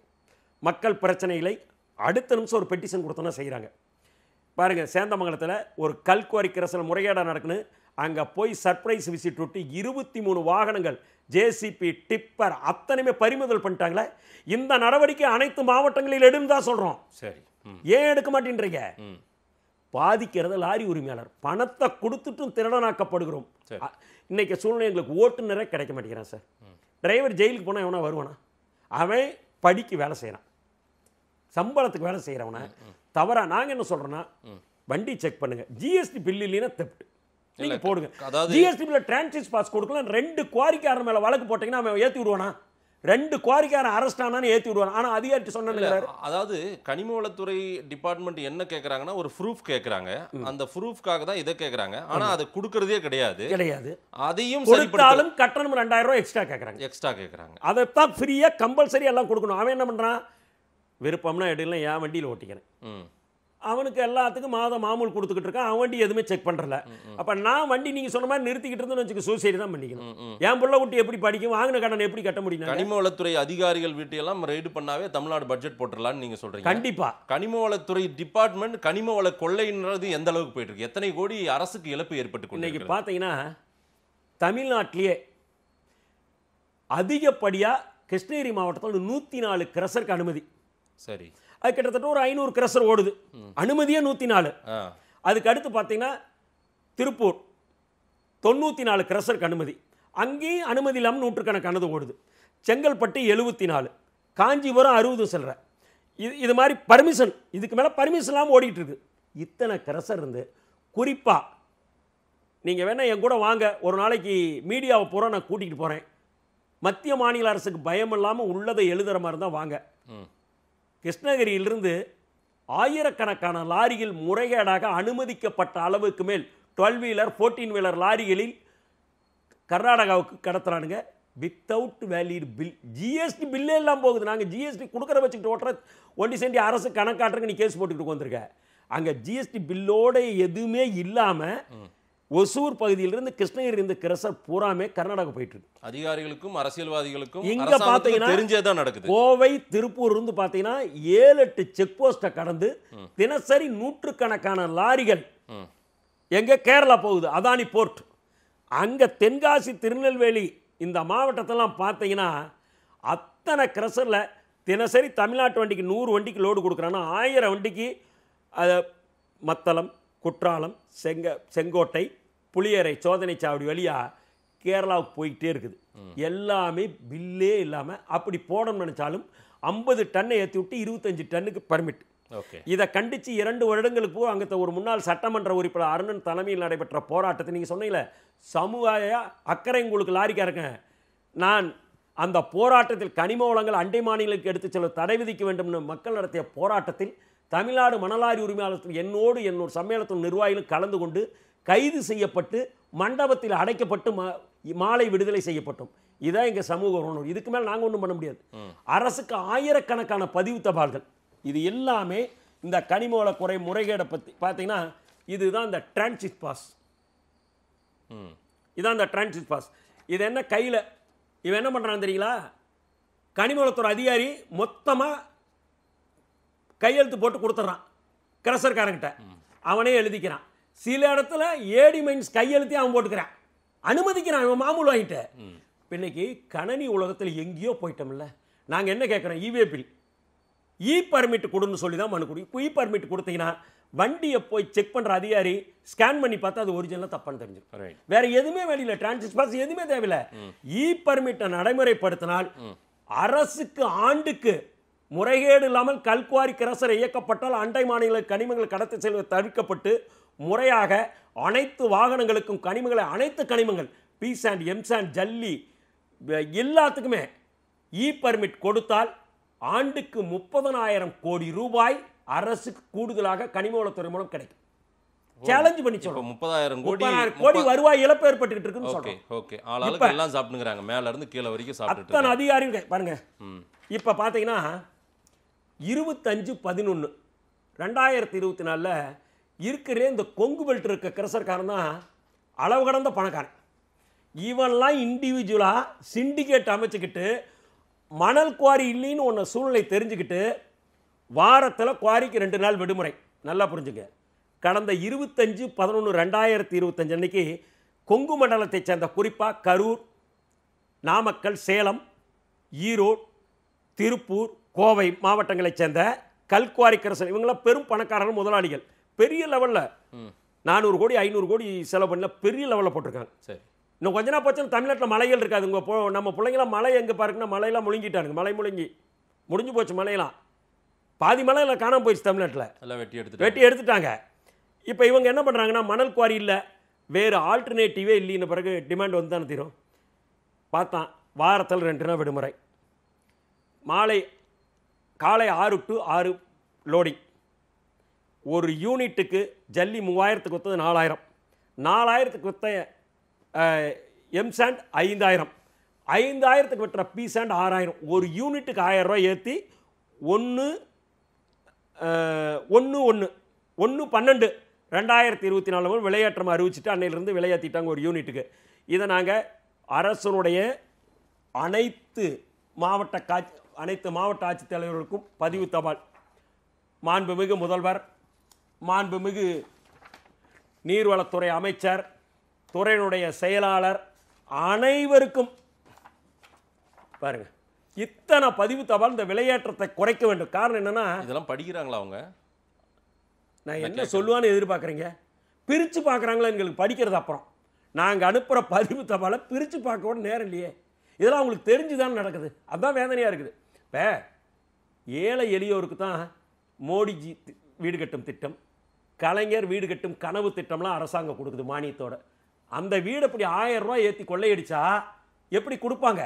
மக்கள் பிரச்சனைகளை அடுத்த நிமிஷம் ஒரு பெட்டிஷன் கொடுத்தோன்னா செய்கிறாங்க. பாருங்கள், சேந்தமங்கலத்தில் ஒரு கல்குவாரி கிரசல் முறைகேடாக நடக்குன்னு அங்கே போய் சர்ப்ரைஸ் விசிட் விட்டு 23 வாகனங்கள் ஜேசிபி டிப்பர் அத்தனையுமே பறிமுதல் பண்ணிட்டாங்களே. இந்த நடவடிக்கை அனைத்து மாவட்டங்களில் எடுன்னு தான் சொல்கிறோம். சரி, ஏன் எடுக்க மாட்டேன்றீங்க? பாதிக்கிறது லாரி உரிமையாளர். பணத்தை கொடுத்துட்டும் திருடனாக்கப்படுகிறோம். இன்னைக்கு சூழ்நிலை எங்களுக்கு ஓட்டுநரே கிடைக்க மாட்டேங்கிறான் சார். டிரைவர் ஜெயிலுக்கு போனால் எவனா வருவானா? அவன் படிக்கு வேலை செய்கிறான், சம்பளத்துக்கு வேலை செய்கிறவன தவறா. நாங்கள் என்ன சொல்கிறோன்னா, வண்டி செக் பண்ணுங்க, ஜிஎஸ்டி பில் இல்லைன்னா தெப்ட் நீங்கள் போடுங்க. ஜிஎஸ்டி பில்ல டிரான்சிட் பாஸ் கொடுக்கலாம். 2 குவாரிக்காரன் மேலே வழக்கு போட்டிங்கன்னா அவன் ஏற்றி விடுவானா? 2 குவாரிக்காரன் அரெஸ்ட் ஆனான்னு ஏற்றி விடுவான். ஆனால் அதிகாரி சொன்னாரு. அதாவது கனிமவளத்துறை டிபார்ட்மெண்ட் என்ன கேட்குறாங்கன்னா ஒரு ப்ரூஃப் கேட்குறாங்க. அந்த ப்ரூஃப்காக தான் இதை கேட்குறாங்க. ஆனால் அதை கொடுக்கறதே கிடையாது. அதையும் கொடுத்தாலும் கட்டணம் 2000 ரூபாய் எக்ஸ்ட்ரா கேட்குறாங்க. அதைத்தான் ஃப்ரீயாக கம்பல்சரி எல்லாம் கொடுக்கணும். அவன் என்ன பண்ணுறான்? விருப்பம்னா எடுக்கலாம், என் வண்டியில் ஓட்டிக்கிறேன். அவனுக்கு எல்லாத்துக்கும் மாதம் மாமூல் கொடுத்துக்கிட்டு இருக்கான். அவன் வண்டி எதுவுமே செக் பண்ணுறல. அப்போ நான் வண்டி நீங்கள் சொன்ன மாதிரி நிறுத்திக்கிட்டு இருந்தோன்னு வச்சுக்க சூசைடு தான் பண்ணிக்கணும். என் பிள்ளை குட்டி எப்படி படிக்கும், வாங்கின கடன் எப்படி கட்ட முடியும்? கனிம வளத்துறை அதிகாரிகள் வீட்டையெல்லாம் ரெய்டு பண்ணாவே தமிழ்நாடு பட்ஜெட் போட்டுடலான்னு நீங்கள் சொல்கிறீங்க. கண்டிப்பாக கனிம வளத்துறை டிபார்ட்மெண்ட் கனிம வள கொள்ளைன்றது எந்த அளவுக்கு போயிட்டு இருக்கு? எத்தனை கோடி அரசுக்கு இழப்பு ஏற்பட்டு இன்னைக்கு பார்த்தீங்கன்னா தமிழ்நாட்டிலேயே அதிகப்படியாக கிருஷ்ணகிரி மாவட்டத்தில் 104 கிரஷருக்கு அனுமதி. சரி, அது கிட்டத்தட்ட ஒரு 500 கிரஷர் ஓடுது. அனுமதியே 104. அதுக்கு அடுத்து பார்த்தீங்கன்னா திருப்பூர் 94 கிரஷருக்கு அனுமதி. அங்கேயும் அனுமதி இல்லாமல் நூற்றுக்கணக்கானது ஓடுது. செங்கல்பட்டு 74, காஞ்சிபுரம் 60 சொல்ற. இது மாதிரி பர்மிஷன், இதுக்கு மேலே பர்மிஷன் இல்லாமல் ஓடிட்டு இருக்கு. இத்தனை கிரஷர் இருந்து குறிப்பாக நீங்கள் வேணால் என் கூட வாங்க, ஒரு நாளைக்கு மீடியாவை பூரா நான் கூட்டிகிட்டு போகிறேன். மத்திய மாநில அரசுக்கு பயம் இல்லாமல் உள்ளதை எழுதுகிற மாதிரி தான் வாங்க. கிருஷ்ணகிரியிலிருந்து ஆயிரக்கணக்கான லாரிகள் முறைகேடாக அனுமதிக்கப்பட்ட அளவுக்கு மேல் 12 வீலர் 14 வீலர் லாரிகளில் கர்நாடகாவுக்கு கடத்துறானுங்க. வித்தவுட் வேலிட் பில், ஜிஎஸ்டி பில்லே எல்லாம் போகுது. நாங்கள் ஜிஎஸ்டி கொடுக்குற வச்சுக்கிட்டு ஓட்டுற ஒண்டி சென்டி அரசு கணக்காட்டுறங்க நீ கேஸ் போட்டுக்கிட்டு வந்திருக்க. அங்கே ஜிஎஸ்டி பில்லோட எதுவுமே இல்லாமல் ஒசூர் பகுதியிலிருந்து கிருஷ்ணகிரி இருந்த கிரஷர் பூராமே கர்நாடகா போயிட்டு இருக்கு. அதிகாரிகளுக்கும் அரசியல்வாதிகளுக்கும் இங்க பாத்தீங்கன்னா தெரிஞ்சதான் நடக்குது. கோவை திருப்பூர் இருந்து பாத்தீங்கன்னா 7-8 செக் போஸ்ட்டை கடந்து தினசரி நூற்றுக்கணக்கான லாரிகள் எங்க கேரளா போகுது, அதானி போர்ட். அங்க தென்காசி திருநெல்வேலி இந்த மாவட்டத்தெல்லாம் பார்த்தீங்கன்னா அத்தனை கிரஷரில் தினசரி தமிழ்நாட்டு வண்டிக்கு 100 வண்டிக்கு லோடு கொடுக்குறான்னா 1000 வண்டிக்கு மத்தளம், குற்றாலம், செங்கோட்டை, புளியரை சோதனை சாவடி வழியாக கேரளாவுக்கு போய்கிட்டே இருக்குது. எல்லாமே பில்லே இல்லாமல் அப்படி போடணும்னு நினச்சாலும் 50 டன்னை ஏற்றி விட்டு 25 டன்னுக்கு பர்மிட். இதை கண்டித்து 2 வருடங்களுக்கு அங்கே ஒரு முன்னாள் சட்டமன்ற உறுப்பினர் அருணன் தலைமையில் நடைபெற்ற போராட்டத்தை நீங்கள் சொன்னீங்களே, சமுதாய அக்கறை உங்களுக்கு லாரிக்காரங்க. நான் அந்த போராட்டத்தில் கனிம வளங்கள் அண்டை மாநிலங்களுக்கு எடுத்து செல்ல தடை விதிக்க வேண்டும் மக்கள் நடத்திய போராட்டத்தில் தமிழ்நாடு மணலாரி உரிமையாளர்கள் என்னோடு என்னோட சம்மேளனத்தின் நிர்வாகிகளும் கலந்து கொண்டு கைது செய்யப்பட்டு மண்டபத்தில் அடைக்கப்பட்டு மாலை விடுதலை செய்யப்பட்டோம். இதான் எங்கள் சமூக உணர்வு. இதுக்கு மேலே நாங்கள் ஒன்றும் பண்ண முடியாது. அரசுக்கு ஆயிரக்கணக்கான பதிவு தபால்கள், இது எல்லாமே இந்த கனிம வள குறை முறைகேடை பற்றி பார்த்தீங்கன்னா இதுதான் இந்த டிரான்சிட் பாஸ். இதான் இந்த டிரான்சிட் பாஸ். இது என்ன கையில் இவன் என்ன பண்ணுறான்னு தெரியுங்களா? கனிம வளத்துறை அதிகாரி மொத்தமாக கையெழுத்து போட்டு கொடுத்துட்றான் கிரஷர்காரங்கிட்ட, அவனே எழுதிக்கிறான். சில இடத்துல ஏடி மைன்ஸ் கையெழுத்தே அவன் போட்டுக்கிறான், அனுமதிக்கிறான், இவன் மாமூல் வாங்கிட்ட. இன்னைக்கு கணனி உலகத்தில் எங்கேயோ போயிட்டோம்ல. நாங்கள் என்ன கேட்குறோம், இவே பில் இ பர்மிட் கொடுன்னு சொல்லி தான் மனு கொடு. இ பர்மிட் கொடுத்தீங்கன்னா வண்டியை போய் செக் பண்ணுற அதிகாரி ஸ்கேன் பண்ணி பார்த்தா அது ஒரிஜினலாக தப்பான்னு தெரிஞ்சிடும். வேற எதுவுமே வெளியில டிரான்சிட் பாஸ் எதுவுமே தேவையில்லை. இ பர்மிட்டை நடைமுறைப்படுத்தினால் அரசுக்கு ஆண்டுக்கு முறைகேடு இல்லாமல் கல்குவாரி கிரஷர் இயக்கப்பட்டால் அண்டை மாநில கனிமங்கள் கடத்தி செல்வது தவிர்க்கப்பட்டு முறையாக அனைத்து வாகனங்களுக்கும் கனிமங்களை அனைத்து கனிமங்கள் பி சாண்ட், எம் சாண்ட், ஜல்லி எல்லாத்துக்குமே இ பர்மிட் கொடுத்தால் ஆண்டுக்கு 30,000 கோடி ரூபாய் அரசுக்கு கூடுதலாக கனிம வளத்துறை மூலம் கிடைக்கும். சேலஞ்ச் பண்ணி சொல்றோம். 30,000 கோடி வருவாய் இழப்பு ஏற்பட்டுட்டு இருக்குன்னு சொல்றோம். ஓகே, ஆளாளுக்கு எல்லாம் சாப்பிட்டுங்கறாங்க, மேல இருந்து கீழ வரைக்கும் சாப்பிட்டுட்டு அத்தனை அதிகாரிகள் பாருங்க. இப்ப பாத்தீங்கன்னா 25/11/2024 இருக்கிற இந்த கொங்கு பெல்ட் இருக்க கிரஷர்காரன் தான் அளவு கடந்த பணக்காரன். இவன்லாம் இண்டிவிஜுவலா சிண்டிகேட் அமைச்சுக்கிட்டு மணல் குவாரி இல்லைன்னு ஒன்று சூழ்நிலை தெரிஞ்சுக்கிட்டு வாரத்தில் குவாரிக்கு 2 நாள் விடுமுறை. நல்லா புரிஞ்சுங்க. கடந்த 25/11/2025 அன்னைக்கு கொங்கு மண்டலத்தை சேர்ந்த குறிப்பாக கரூர், நாமக்கல், சேலம், ஈரோடு, திருப்பூர், கோவை மாவட்டங்களைச் சேர்ந்த கல்குவாரி கிரஷர் இவங்களாம் பெரும் பணக்காரர்கள், முதலாளிகள். பெரிய லெவலில் 400 கோடி 500 கோடி செலவு பண்ணல பெரிய லெவலில் போட்டிருக்காங்க. சரி, இன்னும் கொஞ்ச நாள் போச்சுன்னா தமிழ்நாட்டில் மலைகள் இருக்காது. நம்ம பிள்ளைங்களாம் மலை எங்கே பாருக்குன்னா மலையெல்லாம் முழுங்கிட்டானுங்க. மலை முழுங்கி முடிஞ்சு போச்சு. மலையெல்லாம் பாதி மலையில் காணாமல் போயிடுச்சு. தமிழ்நாட்டில் எல்லாம் வெட்டி எடுத்துட்டாங்க. இப்போ இவங்க என்ன பண்ணுறாங்கன்னா மணல் குவாரி இல்லை, வேறு ஆல்டர்னேட்டிவே இல்லைன்னு பிறகு டிமாண்ட் வந்து தானே தீரும். பார்த்தான் வாரத்தில் 2 நாள் விடுமுறை. காலை 6 to 6 லோடிங். ஒரு யூனிட்டுக்கு ஜல்லி 3000க்கு விற்றது 4000, 4000க்கு விற்ற எம்சாண்ட் 5000, 5000க்கு விற்ற பி சாண்ட் 6000. ஒரு யூனிட்டுக்கு 1000 ரூபாய் ஏற்றி 1/1 1/12/2024 விலையேற்றம் அறிவிச்சுட்டு அன்னையிலிருந்து விலையேற்றிட்டாங்க ஒரு யூனிட்டுக்கு. இதை நாங்கள் அரசனுடைய அனைத்து மாவட்ட ஆட்சித்தலைவர்களுக்கும் பதிவு தபால், மாண்புமிகு முதல்வர், மாண்புமிகு நீர்வளத்துறை அமைச்சர், துறையினுடைய செயலாளர் அனைவருக்கும் பாருங்க இத்தனை பதிவு தபால். இந்த விலையேற்றத்தை குறைக்க வேண்டும். காரணம் என்னன்னா, இதெல்லாம் படிக்கிறாங்களா அவங்க? நான் என்ன சொல்லுவான்னு எதிர்பார்க்குறீங்க? பிரித்து பார்க்குறாங்களா எங்களுக்கு படிக்கிறது? அப்புறம் நாங்கள் அனுப்புகிற பதிவு தபாலை பிரித்து பார்க்க கூட நேரம் இல்லையே. இதெல்லாம் அவங்களுக்கு தெரிஞ்சுதான் நடக்குது. அதுதான் வேதனையாக இருக்குது. இப்போ ஏழை எளியோருக்கு தான் மோடிஜி வீடு கட்டும் திட்டம், கலைஞர் வீடு கட்டும் கனவு திட்டம்லாம் அரசாங்கம் கொடுக்குது மானியத்தோட. அந்த வீடு அப்படி 1000 ரூபாய் ஏற்றி கொள்ளையடிச்சா எப்படி கொடுப்பாங்க?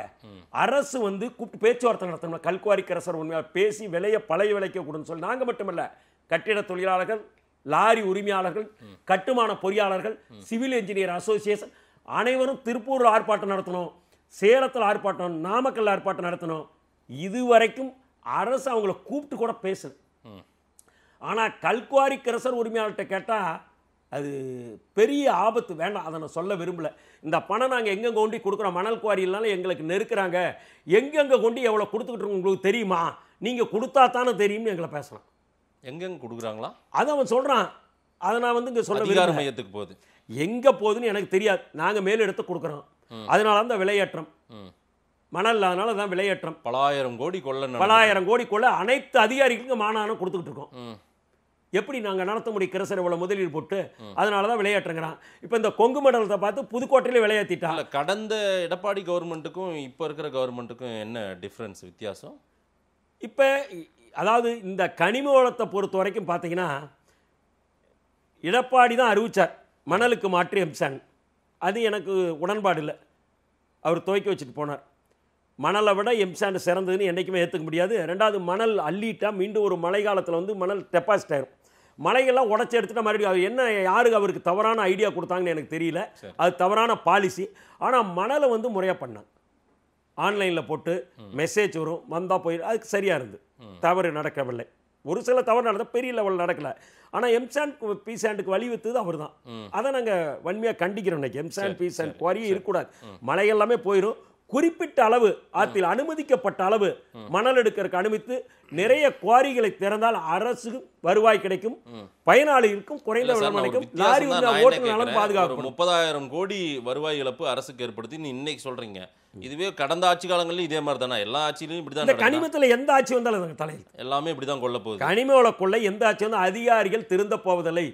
அரசு வந்து கூப்பிட்டு பேச்சுவார்த்தை நடத்தணும். கல்குவாரி கரசர் உண்மையாக பேசி விலையை பழைய விலைக்கு கொடுன்னு சொல்லி, நாங்கள் மட்டுமல்ல, கட்டிட தொழிலாளர்கள், லாரி உரிமையாளர்கள், கட்டுமான பொறியாளர்கள், சிவில் இன்ஜினியர் அசோசியேஷன் அனைவரும் திருப்பூர் ஆர்ப்பாட்டம் நடத்தணும், சேலத்தில் ஆர்ப்பாட்டம், நாமக்கல் ஆர்ப்பாட்டம் நடத்தணும். இதுவரைக்கும் அரசு அவங்கள கூப்பிட்டு கூட பேசுது. ஆனால் கல்குவாரி கரசர் உரிமையாளர்கிட்ட கேட்டால் அது பெரிய ஆபத்து. வேண்டாம், அதை நான் சொல்ல விரும்பலை. இந்த பணம் நாங்கள் எங்கெங்கே கொண்டு கொடுக்குறோம், மணல் குவாரியினாலும் எங்களுக்கு நெருக்கிறாங்க, எங்கெங்கே கொண்டு எவ்வளோ கொடுத்துக்கிட்டு உங்களுக்கு தெரியுமா, நீங்கள் கொடுத்தா தானே தெரியும்னு எங்களை பேசலாம். எங்கெங்க கொடுக்குறாங்களா? அதை அவன் சொல்கிறான். அதை நான் வந்து இங்கே சொல்ல அதிகார மையத்துக்கு போகுது. எங்கே போகுதுன்னு எனக்கு தெரியாது. நாங்கள் மேல் எடுத்து கொடுக்குறோம். அதனால தான் இந்த விலையேற்றம். மணல் இல்லாதனால தான் விலையேற்றம். பல ஆயிரம் கோடி கொள்ள அனைத்து அதிகாரிகளுக்கும் மானானம் கொடுத்துக்கிட்டு இருக்கோம். எப்படி நாங்கள் நடத்த முடியும்? கிரசர் இவ்வளோ முதலீடு போட்டு, அதனால தான் விளையாட்டுங்கிறான். இப்போ இந்த கொங்கு மண்டலத்தை பார்த்து புதுக்கோட்டையிலே விளையாட்டிட்டாங்க. கடந்த எடப்பாடி கவர்மெண்ட்டுக்கும் இப்போ இருக்கிற கவர்மெண்ட்டுக்கும் என்ன டிஃப்ரென்ஸ், வித்தியாசம்? இப்போ அதாவது இந்த கனிம வளத்தை பொறுத்த வரைக்கும் பார்த்தீங்கன்னா, எடப்பாடி தான் அறிவிச்சார் மணலுக்கு மாற்று எம்சாண்ட். அது எனக்கு உடன்பாடு இல்லை. அவர் துவைக்க வச்சுட்டு போனார். மணலை விட எம்சாண்ட் சிறந்ததுன்னு என்றைக்குமே ஏற்றுக்க முடியாது. ரெண்டாவது, மணல் அள்ளிட்டா மீண்டும் ஒரு மழை காலத்தில் வந்து மணல் டெபாசிட் ஆயிரும். மலையெல்லாம் உடச்சி எடுத்துகிட்டா மறுபடியும் அவர் என்ன யாருக்கு அவருக்கு தவறான ஐடியா கொடுத்தாங்கன்னு எனக்கு தெரியல. அது தவறான பாலிசி. ஆனால் மணலை வந்து முறையாக பண்ணாங்க. ஆன்லைனில் போட்டு மெசேஜ் வரும், வந்தால் போயிடும். அதுக்கு சரியாக இருந்து தவறு நடக்கவில்லை. ஒரு சில தவறு நடந்தால் பெரிய லெவலில் நடக்கலை. ஆனால் எம்சாண்ட் பி சாண்டுக்கு வழிவகுத்தது அவர் தான். அதை நாங்கள் வன்மையாக கண்டிக்கிறோம். இன்றைக்கி எம்சாண்ட் பி சாண்ட் குவாரியே இருக்கக்கூடாது. மழை எல்லாமே போயிடும். குறிப்பிட்ட அளவு ஆற்றில் அனுமதிக்கப்பட்ட அளவு மணல் எடுக்கிறதுக்கு அனுமதித்து நிறைய குவாரிகளை திறந்தால் அரசுக்கு வருவாய் கிடைக்கும், பயனாளிகளுக்கும் குறைந்த விலை கிடைக்கும், லாரி ஓட்டுநர் நலன் பாதுகாக்கும். 30,000 கோடி வருவாய் இழப்பு அரசுக்கு ஏற்படுத்தி இன்னைக்கு சொல்றீங்க. இதுவே கடந்த ஆட்சி காலங்களிலும் இதே மாதிரி தானே? எல்லா ஆட்சியிலும் இப்படிதான். இந்த கனிமத்தில் எந்த ஆட்சி வந்தாலும் தலையில் எல்லாமே இப்படிதான் கொள்ள போகுது. கனிம வள கொள்ளை எந்த ஆட்சி வந்து அதிகாரிகள் திருந்த போவதில்லை.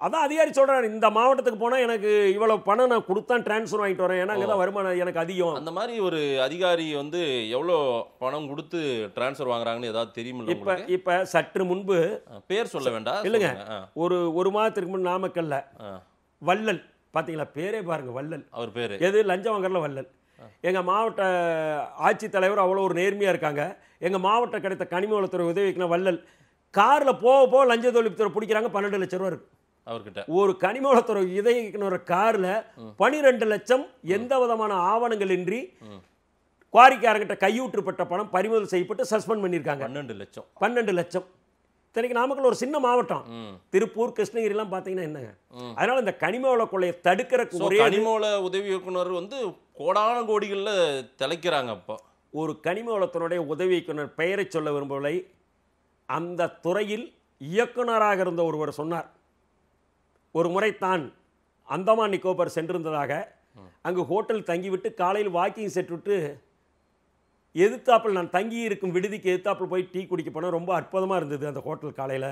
அதான் அதிகாரி சொல்றாரு, இந்த மாவட்டத்துக்கு போனால் எனக்கு இவ்வளவு பணம் நான் கொடுத்தான் டிரான்ஸ்ஃபர் வாங்கிட்டு வரேன், ஏன்னா அங்கே வருமானம் எனக்கு அதிகம். அந்த மாதிரி ஒரு அதிகாரி வந்து எவ்வளோ பணம் கொடுத்து டிரான்ஸ்ஃபர் வாங்குறாங்கன்னு ஏதாவது தெரியுமில்ல? இப்போ சற்று முன்பு பேர் சொல்ல வேண்டாம் இல்லைங்க, ஒரு மாதத்துக்கு முன்பு நாமக்கல்ல வள்ளல் பார்த்தீங்களா? பேரே பாருங்க, வள்ளல். அவர் பேர் எது? லஞ்சம் வாங்கறல வள்ளல். எங்கள் மாவட்ட ஆட்சித்தலைவர் அவ்வளோ ஒரு நேர்மையாக இருக்காங்க. எங்கள் மாவட்ட கிடைத்த கனிம வளத்துறை உதவிக்குனா வள்ளல் காரில் போக லஞ்ச தொழில்துறை பிடிக்கிறாங்க. 12 லட்சம் ரூபா இருக்கு அவர்கிட்ட. ஒரு கனிம வளத்துறை உதவிக்குன காரில் 12 லட்சம் எந்த விதமான ஆவணங்கள் இன்றி குவாரிக்காரங்கிட்ட கையூற்றுப்பட்ட பணம் பறிமுதல் செய்யப்பட்டு சஸ்பெண்ட் பண்ணியிருக்காங்க. 12 லட்சம். இத்தனைக்கு நாமக்கல் ஒரு சின்ன மாவட்டம். திருப்பூர், கிருஷ்ணகிரிலாம் பார்த்தீங்கன்னா என்னங்க. அதனால இந்த கனிம வள கொள்ளையை தடுக்கிறதுக்கு ஒரே கனிம வள உதவி இயக்குனர் வந்து கோடான கோடிகளில் திளைக்கிறாங்க. அப்போ ஒரு கனிம வளத்தினுடைய உதவி இயக்குனர் பெயரை சொல்ல விரும்பவில்லை. அந்த துறையில் இயக்குனராக இருந்த ஒருவர் சொன்னார், ஒரு முறை தான் அந்தமான் நிக்கோபார் சென்றிருந்ததாக. அங்கு ஹோட்டல் தங்கிவிட்டு காலையில் வாக்கிங் செட் விட்டு எதிர்த்தாப்பில் நான் தங்கி இருக்கும் விடுதிக்கு எதிர்த்தாப்பில் போய் டீ குடிக்க போனால் ரொம்ப அற்புதமாக இருந்தது அந்த ஹோட்டல். காலையில்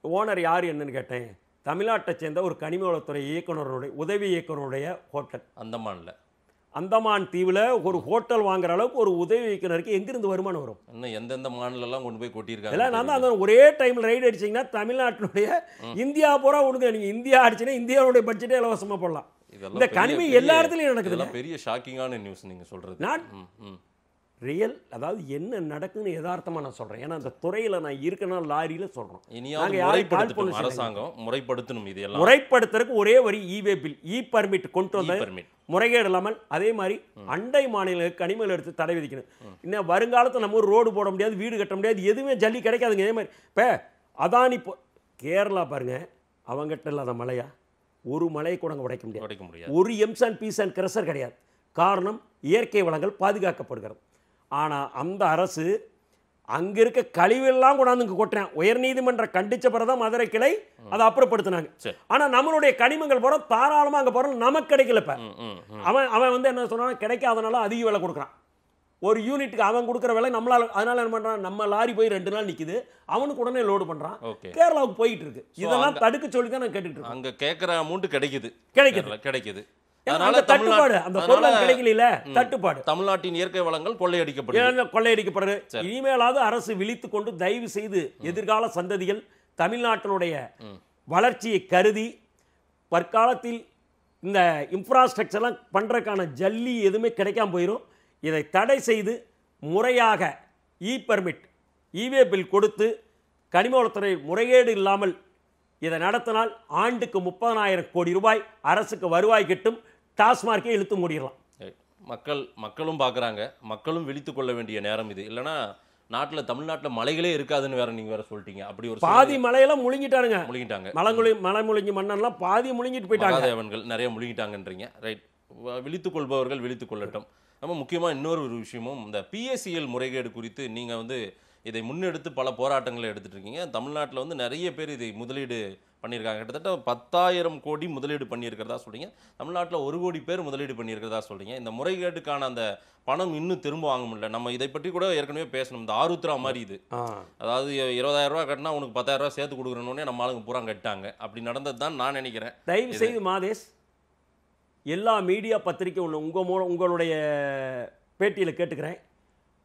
ஓனர் யார் என்னன்னு கேட்டேன். தமிழ்நாட்டை சேர்ந்த ஒரு கனிம வளத்துறை இயக்குனருடைய உதவி இயக்குனருடைய ஹோட்டல். அந்தமான் தீவில் ஒரு ஹோட்டல் வாங்குற அளவுக்கு ஒரு உதவி இயக்குனருக்கு எங்கிருந்து வருமானம் வரும்? இன்னும் எந்தெந்த மாநிலம்லாம் கொண்டு போய் கொட்டியிருக்காங்க. இல்லை, நான் தான் அந்த ஒரே டைமில் ரைடு அடிச்சிங்கன்னா தமிழ்நாட்டினுடைய இந்தியா பூரா ஒழுங்கு. நீங்கள் இந்தியா அடிச்சுன்னா இந்தியாவுடைய பட்ஜெட்டே இலவசமாக போடலாம். இந்த கனிமம் எல்லா இடத்துலையும் நடக்குது. பெரிய ஷாக்கிங்கான நியூஸ் நீங்கள் சொல்கிறது. நான் ரியல், அதாவது என்ன நடக்குதுன்னு யதார்த்தமாக நான் சொல்கிறேன். ஏன்னா அந்த துறையில் நான் இருக்கேன்னா லாரியில் சொல்கிறோம். இனியாவது அரசாங்கம் முறைப்படுத்தணும். இது எல்லாம் முறைப்படுத்துறதுக்கு ஒரே வரி இ-வே பில், இ பர்மிட் கொண்டு வந்த முறைகேடு இல்லாமல். அதே மாதிரி அண்டை மாநிலங்களுக்கு கனிமங்கள் எடுத்து தடை விதிக்கணும். இன்னும் வருங்காலத்தில் நம்ம ஒரு ரோடு போட முடியாது, வீடு கட்ட முடியாது, எதுவுமே ஜல்லி கிடைக்காதுங்க. இதே மாதிரி இப்போ அதானி கேரளா பாருங்க, அவங்ககிட்ட இல்லாத மலையா? ஒரு மலையை கூட அங்கே உடைக்க முடியாது. ஒரு எம்சான் பீசான் கிரஷர் கிடையாது. காரணம், இயற்கை வளங்கள் பாதுகாக்கப்படுகிறது. ஆனால் அந்த அரசு அங்கே இருக்க கழிவெல்லாம் கொண்டாந்து இங்கே கொட்டுறேன். உயர்நீதிமன்றம் கண்டிச்ச பிறதான் மதுரை கிளை அதை அப்புறப்படுத்தினாங்க. ஆனால் நம்மளுடைய கனிமங்கள் போகிறோம் தாராளமாக அங்கே போகிறோம், நமக்கு கிடைக்கல. இப்போ அவன் வந்து என்ன சொன்னாலும் கிடைக்காதனால அதிக விலை கொடுக்குறான். ஒரு யூனிட்டுக்கு அவன் கொடுக்குற விலை நம்மளால், அதனால என்ன பண்ணுறான், நம்ம லாரி போய் 2 நாள் நிற்குது, அவனுக்கு உடனே லோடு பண்ணுறான். கேரளாவுக்கு போயிட்டு இருக்கு. இதெல்லாம் தடுக்க சொல்லி தான் நான் கேட்டுட்டு இருக்கேன். அங்கே கேட்குற அமௌண்ட் கிடைக்குது. அதனால தட்டுப்பாடு, அந்த பொருள் கிடைக்கல, தட்டுப்பாடு. தமிழ்நாட்டின் இயற்கை வளங்கள் கொள்ளையடிக்கப்படுது. இனிமேலாவது அரசு விழித்துக் கொண்டு தயவு செய்து எதிர்கால சந்ததிகள் தமிழ்நாட்டினுடைய வளர்ச்சியை கருதி பிற்காலத்தில் இந்த இன்ஃப்ராஸ்ட்ரக்சர்லாம் பண்றதுக்கான ஜல்லி எதுவுமே கிடைக்காம போயிடும். இதை தடை செய்து முறையாக பெர்மிட், வே பில் கொடுத்து கனிமவளத்துறை முறைகேடு இல்லாமல் இதை நடத்தினால் ஆண்டுக்கு 30,000 கோடி ரூபாய் அரசுக்கு வருவாய் கிட்டும். டாஸ்மார்க்கே இழுத்து மூடிடலாம். மக்களும் பார்க்குறாங்க, மக்களும் விழித்து கொள்ள வேண்டிய நேரம் இது. இல்லைன்னா நாட்டில் தமிழ்நாட்டில் மலைகளே இருக்காதுன்னு வேற நீங்க வேற சொல்லிட்டீங்க. அப்படி ஒரு பாதி மலையெல்லாம் முழுங்கிட்டாங்க. மலை முழுங்கி மண்ணெல்லாம் பாதி முழுங்கிட்டு போயிட்டாங்க. தேவன்கள் நிறைய முழுங்கிட்டாங்கன்றீங்க. ரைட், விழித்துக் கொள்பவர்கள் விழித்துக் கொள்ளட்டும். நம்ம முக்கியமாக இன்னொரு விஷயமும், இந்த PSCL முறைகேடு குறித்து நீங்கள் வந்து இதை முன்னெடுத்து பல போராட்டங்களை எடுத்துட்டு இருக்கீங்க. தமிழ்நாட்டில் வந்து நிறைய பேர் இதை முதலீடு பண்ணியிருக்காங்க. கிட்டத்தட்ட 10,000 கோடி முதலீடு பண்ணியிருக்கிறதா சொல்றீங்க. தமிழ்நாட்டில் 1 கோடி பேர் முதலீடு பண்ணியிருக்கிறதா சொல்றீங்க. இந்த முறைகேட்டுக்கான அந்த பணம் இன்னும் திரும்ப வாங்க முடியல. நம்ம இதை பற்றி கூட ஏற்கனவே பேசணும். இந்த ஆருத்ரா மாதிரி இது, அதாவது 20,000 ரூபா கட்டினா உனக்கு 10,000 ரூபா சேர்த்து கொடுக்குறோன்னே நம்ம ஆளுங்க பூரா கட்டாங்க. அப்படி நடந்தது தான் நான் நினைக்கிறேன். தயவு செய்து மாதேஷ், எல்லா மீடியா பத்திரிகை உங்களுடைய பேட்டியில் கேட்டுக்கிறேன்,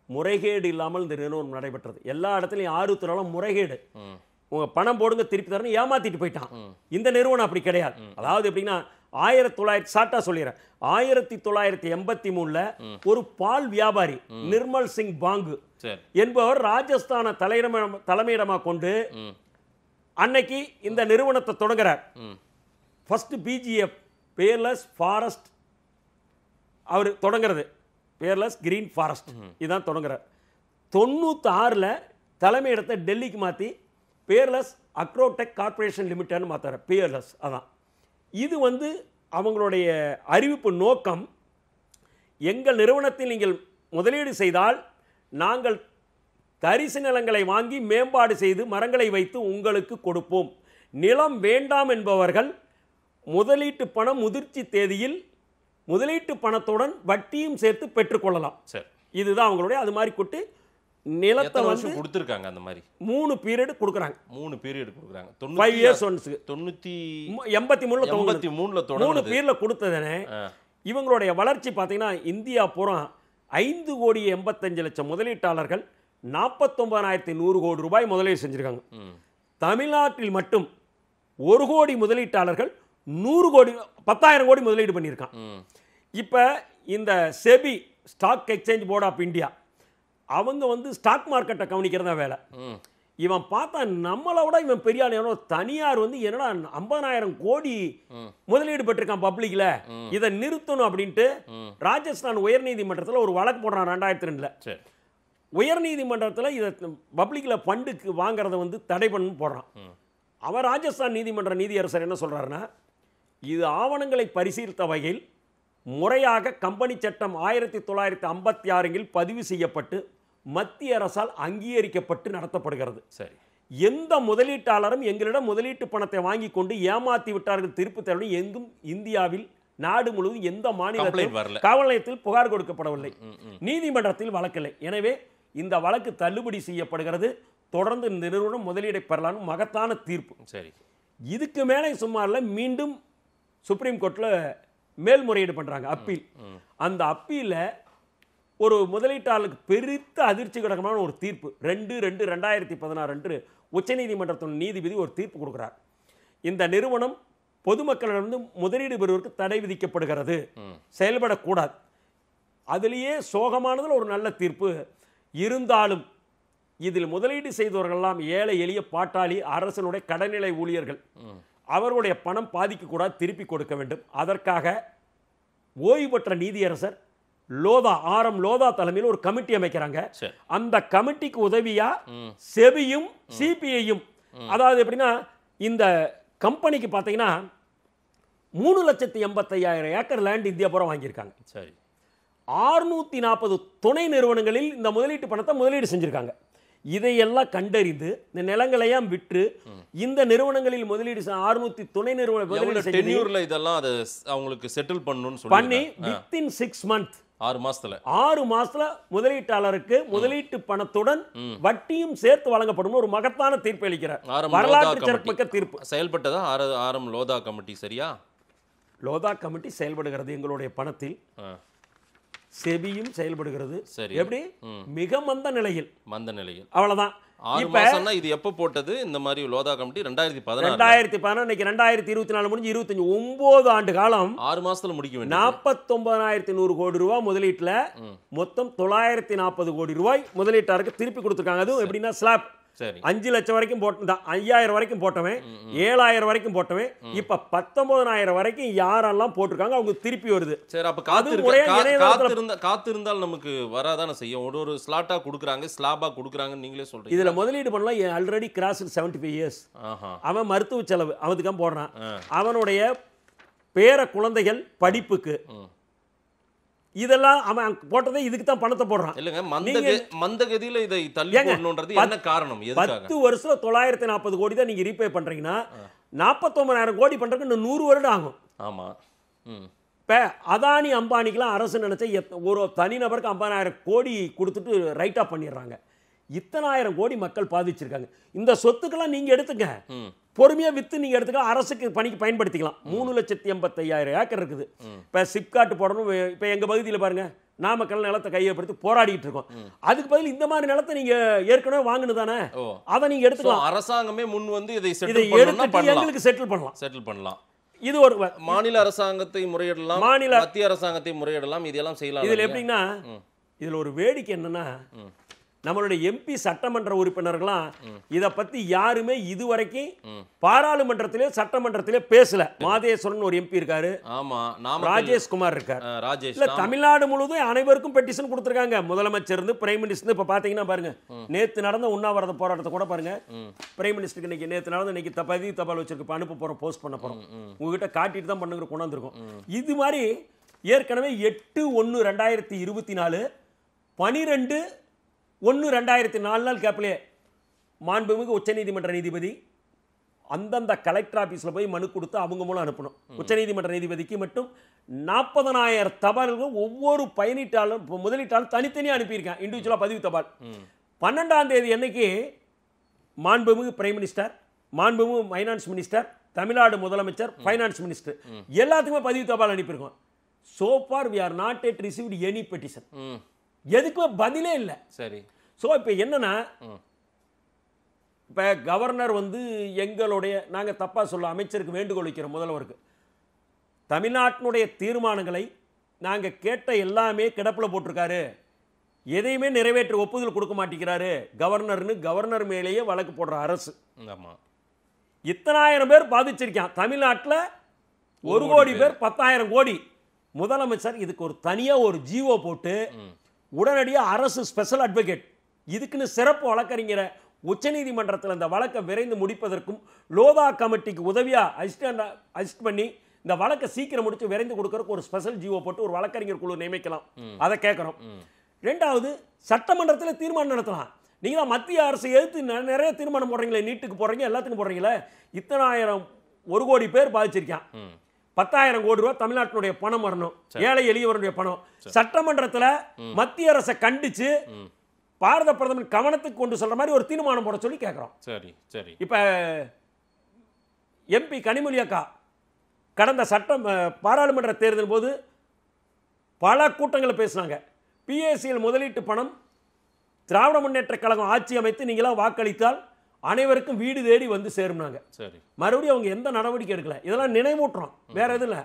முறைகேடு இல்லாமல் இந்த நிறுவனம் நடைபெற்றது. எல்லா இடத்துலையும் ஆருத்ராலும் முறைகேடு, உங்க பணம் போடுங்க திருப்பி தரணும், ஏமாத்திட்டு போயிட்டான். இந்த நிறுவனம் அப்படி கிடையாது. அதாவது எப்படின்னா 1983 ஒரு பால் வியாபாரி நிர்மல் சிங் பாங்கு என்பவர் ராஜஸ்தான தலைமையிடமா கொண்டு அன்னைக்கு இந்த நிறுவனத்தை தொடங்குறார். ஃபர்ஸ்ட் BGF பேர்லெஸ் ஃபாரஸ்ட் அவர் தொடங்குறது, பேர்லெஸ் கிரீன் ஃபாரஸ்ட் இதுதான் தொடங்குறார். 96 தலைமையிடத்தை டெல்லிக்கு மாற்றி பேர்லெஸ் அக்ரோடெக் கார்பரேஷன் லிமிடெட்னு மாற்றார். பேர்லெஸ் அதான். இது வந்து அவங்களுடைய அறிவிப்பு நோக்கம், எங்கள் நிறுவனத்தில் நீங்கள் முதலீடு செய்தால் நாங்கள் தரிசு நிலங்களை வாங்கி மேம்பாடு செய்து மரங்களை வைத்து உங்களுக்கு கொடுப்போம். நிலம் வேண்டாம் என்பவர்கள் முதலீட்டு பணம் முதிர்ச்சி தேதியில் முதலீட்டு பணத்துடன் வட்டியும் சேர்த்து பெற்றுக்கொள்ளலாம். இதுதான் அவங்களுடைய. அது மாதிரி கொட்டு நிலத்தை வந்து கொடுத்துருக்காங்க. அந்த மாதிரி 3 பீரியட் கொடுக்குறாங்க. 3 பீரியட் கொடுக்குறாங்க. 5 இயர்ஸ் ஒன்ஸுக்கு 83 3 பீரியட்ல கொடுத்ததுனே. இவங்களுடைய வளர்ச்சி பார்த்தீங்கன்னா இந்தியா பூரா 5,85,00,000 முதலீட்டாளர்கள் 49,100 கோடி ரூபாய் முதலீடு செஞ்சிருக்காங்க. தமிழ்நாட்டில் மட்டும் 1 கோடி முதலீட்டாளர்கள் 100 கோடி 10,000 கோடி முதலீடு பண்ணியிருக்கான். இப்போ இந்த SEBI stock exchange board of India அவங்க வந்து ஸ்டாக் மார்க்கெட்டை கவனிக்கிறதா வேலை. இவன் பார்த்தா நம்மளை விட இவன் பெரிய ஆள். தனியார் வந்து என்னடா 50,000 கோடி முதலீடு பெற்றிருக்கான் பப்ளிக்ல, இதை நிறுத்தணும் அப்படின்ட்டு ராஜஸ்தான் உயர்நீதிமன்றத்தில் ஒரு வழக்கு போடுறான் 2002. உயர்நீதிமன்றத்தில் இதை பப்ளிக்ல ஃபண்டுக்கு வாங்குறத வந்து தடை பண்ணு போடுறான். அவர் ராஜஸ்தான் நீதிமன்ற நீதியரசர் என்ன சொல்றாருன்னா, இது ஆவணங்களை பரிசீலித்த வகையில் முறையாக கம்பெனி சட்டம் 1956 பதிவு செய்யப்பட்டு மத்திய அரசால் அங்கீகரிக்கப்பட்டு நடத்தப்படுகிறது. சரி, எந்த முதலீட்டாளரும் எங்களிடம் முதலீட்டு பணத்தை வாங்கி கொண்டு ஏமாத்தி விட்டார்கள் திருப்பி தரணும் எங்கும் இந்தியாவில் நாடு முழுவதும் எந்த மாநிலத்திலும் காவல் நிலையத்தில் புகார் கொடுக்கப்படவில்லை, நீதிமன்றத்தில் வழக்கில்லை. எனவே இந்த வழக்கு தள்ளுபடி செய்யப்படுகிறது. தொடர்ந்து இந்த நிறுவனம் முதலீடை பெறலாம். மகத்தான தீர்ப்பு. சரி, இதுக்கு மேலே சும்மா இல்லை, மீண்டும் சுப்ரீம் கோர்ட்டில் மேல்முறையீடு பண்றாங்க, அப்பீல். அந்த அப்பீல ஒரு முதலீட்டாளருக்கு பெருத்த அதிர்ச்சி கிடக்கமான ஒரு தீர்ப்பு 2/2/2016 அன்று உச்சநீதிமன்றத்தின் நீதிபதி ஒரு தீர்ப்பு கொடுக்கிறார். இந்த நிறுவனம் பொதுமக்களிடமிருந்து முதலீடு பெறுவதற்கு தடை விதிக்கப்படுகிறது, செயல்படக்கூடாது. அதிலேயே சோகமானதில் ஒரு நல்ல தீர்ப்பு. இருந்தாலும் இதில் முதலீடு செய்தவர்கள்லாம் ஏழை எளிய பாட்டாளி அரசனுடைய கடநிலை ஊழியர்கள், அவர்களுடைய பணம் பாதிக்கக்கூடாது, திருப்பி கொடுக்க வேண்டும். அதற்காக ஓய்வு பெற்ற நீதியரசர் லோதா லோதா தலைமையில் ஒரு கமிட்டி அமைக்கிறாங்க. அந்த கமிட்டிக்கு உதவியா செபியும் சிபிஐயும், அதாவது எப்படின்னா இந்த கம்பெனிக்கு பார்த்தீங்கன்னா 3,85,000 ஏக்கர் லேண்ட் இந்தியா பூரா வாங்கியிருக்காங்க. சரி. 640 துணை நிறுவனங்களில் இந்த முதலீட்டு பணத்தை முதலீடு செஞ்சுருக்காங்க. இதையெல்லாம் கண்டறிந்து இந்த நிலங்களையும் விற்று இந்த நிறுவனங்களில் முதலீடு 600 துணை நிறுவன முதலீடு டென்யூர்ல இதெல்லாம் அதை அவங்களுக்கு செட்டில் பண்ணணும்னு பண்ணி வித்தின் 6 months 6 மாசத்துல முதலீட்டாளருக்கு முதலீட்டு பணத்துடன் வட்டியும் சேர்த்து வழங்கப்படும் ஒரு மகத்தான தீர்ப்பு அளிக்கிறார். வரலாற்று சிறப்புமிக்க தீர்ப்பு. செயல்பட்டதா ஆரம் லோதா கமிட்டி? சரியா? லோதா கமிட்டி செயல்படுகிறது எங்களுடைய பணத்தில், செபியும் செயல்படுகிறது. எப்படி? மிக மந்த நிலையில். அவ்வளவுதான். 6 மாசம்னா இது எப்ப போட்டது இந்த மாதிரி லோதா கமிட்டி? 2014 இன்னைக்கு 2024 முடிஞ்சு 25 9 ஆண்டு காலம் 6 மாசத்துல முடிக்க வேண்டியது. 49,100 கோடி ரூபாய் முதலீட்டுல மொத்தம் 940 கோடி ரூபாய் முதலீட்டாருக்கு திருப்பி கொடுத்துருக்காங்க. அதுவும் எப்படின்னா ஸ்லாப் 5 லட்சம் வரைக்கும் போட்ட 5000 வரைக்கும் போட்டவன், 7000 வரைக்கும் போட்டவன், இப்ப 19,000 வரைக்கும் யாரெல்லாம் போட்டிருக்காங்க அவங்க திருப்பி வருது. சரி, அப்ப காத்திருந்தால் நமக்கு வராதானே செய்யும். ஒரு ஸ்லாட்டா கொடுக்குறாங்க, ஸ்லாபா கொடுக்குறாங்க நீங்களே சொல்றீங்க. இதுல முதலீடு பண்ணலாம். Already cross 75 years. அவன் மருத்துவ செலவு அவனுக்கு போடுறான். அவனுடைய பேர குழந்தைகள் படிப்புக்கு இதெல்லாம் அவன் போட்டதே இதுக்கு தான் பணத்தை போடுறான். இல்லங்க, மந்தகதியில இதை தள்ளி போடணும்ன்றது என்ன காரணம்? 10 வருஷத்துல 940 கோடி தான் நீங்க ரீபே பண்றீங்கன்னா 49,000 கோடி பண்றதுக்கு இன்னும் 100 வருடம் ஆகும். ஆமா. இப்ப அதானி அம்பானிக்கெல்லாம் அரசு நினைச்ச ஒரு தனிநபருக்கு 50,000 கோடி கொடுத்துட்டு ரைட் ஆஃப் பண்ணிடுறாங்க. இத்தனை ஆயிரம் கோடி மக்கள் பாதிச்சிருக்காங்க. இந்த சொத்துக்கெல்லாம் நீங்க எடுத்துங்க, பொறுமையா வித்து நீங்க எடுத்துக்கலாம், அரசுக்கு பணிக்கு பயன்படுத்திக்கலாம். 3,85,000 ஏக்கர் இருக்குது. இப்ப சிப்காட் போடணும். இப்ப எங்க பகுதியில் பாருங்க, நாமக்கல் நிலத்தை கையப்படுத்தி போராடிட்டு இருக்கோம். அதுக்கு பதில் இந்த மாதிரி நிலத்தை நீங்க ஏற்கனவே வாங்கினது தானே, அதை நீங்க எடுத்துக்கலாம். அரசாங்கமே முன் வந்து இதை எங்களுக்கு செட்டில் பண்ணலாம். இது ஒரு மாநில அரசாங்கத்தை முறையிடலாம், மத்திய அரசாங்கத்தை முறையிடலாம், இதெல்லாம் செய்யலாம். இதுல எப்படின்னா, இதுல ஒரு வேடிக்கை என்னன்னா, நம்மளுடைய எம்பி சட்டமன்ற உறுப்பினர்களாம் இதை பத்தி யாருமே இதுவரைக்கும் பாராளுமன்றத்திலே சட்டமன்றத்திலே பேசல. மாதேஸ்வரன் ஒரு எம்பி இருக்காரு, ராஜேஷ்குமார் இருக்காரு. இல்ல தமிழ்நாடு முழுவதும் அனைவருக்கும் பெட்டிஷன் கொடுத்திருக்காங்க. முதலமைச்சர் இருந்து பிரைம் மினிஸ்டர். இப்ப பாத்தீங்கன்னா பாருங்க, நேத்து நடந்த உண்ணாவிரத போராட்டத்தை கூட பாருங்க. பிரைம் மினிஸ்டருக்கு இன்னைக்கு நேத்து நடந்த இன்னைக்கு பதிவு தபால் வச்சிருக்கு, அனுப்ப போறோம், போஸ்ட் பண்ண போறோம். உங்ககிட்ட காட்டிட்டு தான் பண்ணுங்க, கொண்டாந்துருக்கோம். இது மாதிரி ஏற்கனவே 8/1/2024 12/1/2004 நாள் கேப்லே மாண்புமிகு உச்சநீதிமன்ற நீதிபதி அந்தந்த கலெக்டர் ஆபீஸ்ல போய் மனு கொடுத்து அவங்க மூலம் அனுப்பணும். உச்சநீதிமன்ற நீதிபதிக்கு மட்டும் 40,000 தபால்கள் ஒவ்வொரு பயனீட்டாளர் முதலீட்டாளர் தனித்தனியாக அனுப்பியிருக்கேன், இண்டிவிஜுவலா பதிவு தபால். 12ஆம் தேதி அன்னைக்கு மாண்புமிகு பிரைம் மினிஸ்டர், மாண்புமிகு ஃபைனான்ஸ் மினிஸ்டர், தமிழ்நாடு முதலமைச்சர், ஃபைனான்ஸ் மினிஸ்டர் எல்லாத்துக்குமே பதிவு தபால் அனுப்பியிருக்கோம். So far we are not yet received any petition. எதுக்குமே பதிலே இல்லை. சரி. ஸோ இப்போ என்னன்னா, இப்போ கவர்னர் வந்து எங்களுடைய, நாங்கள் தப்பாக சொல்ல, அமைச்சருக்கு வேண்டுகோள் வைக்கிறோம், முதல்வருக்கு தமிழ்நாட்டினுடைய தீர்மானங்களை நாங்கள் கேட்ட எல்லாமே கிடப்பில் போட்டிருக்காரு, எதையுமே நிறைவேற்ற ஒப்புதல் கொடுக்க மாட்டேங்கிறாரு கவர்னர்னு கவர்னர் மேலேயே வழக்கு போடுற அரசு. ஆமாம், இத்தனாயிரம் பேர் பாதிச்சிருக்கான் தமிழ்நாட்டில், 1 கோடி பேர், 10,000 கோடி. முதலமைச்சர் இதுக்கு ஒரு தனியாக ஒரு ஜிஓ போட்டு உடனடியாக அரசு ஸ்பெஷல் அட்வொகேட், இதுக்குன்னு சிறப்பு வழக்கறிஞரை உச்சநீதிமன்றத்தில் இந்த வழக்கை விரைந்து முடிப்பதற்கும் லோதா கமிட்டிக்கு உதவியாக அசிஸ்ட் பண்ணி இந்த வழக்கை சீக்கிரம் முடிச்சு விரைந்து கொடுக்கறதுக்கு ஒரு ஸ்பெஷல் ஜிஓ போட்டு ஒரு வழக்கறிஞர் குழு நியமிக்கலாம். அதை கேட்குறோம். 2வது, சட்டமன்றத்தில் தீர்மானம் நடத்தலாம். நீங்கள் தான் மத்திய அரசு எதிர்த்து நிறைய தீர்மானம் போடுறீங்களே, நீட்டுக்கு போடுறீங்க, எல்லாத்துக்கும் போடுறீங்களே. இத்தனாயிரம் 1 கோடி பேர் பாதிச்சிருக்கான், 10,000 கோடி ரூபாய் தமிழ்நாட்டினுடைய பணம் வரணும், ஏழை எளியவருடைய பணம். சட்டமன்றத்தில் மத்திய அரசை கண்டிச்சு பாரத பிரதமர் கவனத்துக்கு கொண்டு சொல்ற மாதிரி ஒரு தீர்மானம் போட சொல்லி கேட்கிறோம். சரி சரி. இப்ப எம்பி கனிமொழி அக்கா கடந்த பாராளுமன்ற தேர்தல் போது பல கூட்டங்களை பேசினாங்க. பிஎஸ்சியில் முதலீட்டு பணம் திராவிட முன்னேற்ற கழகம் ஆட்சி அமைத்து நீங்களாம் வாக்களித்தால் அனைவருக்கும் வீடு தேடி வந்து சேரும்னாங்க. சரி. மறுபடியும் அவங்க எந்த நடவடிக்கை எடுக்கல. இதெல்லாம் நினைவூட்டுறோம், வேற எதுவும் இல்லை.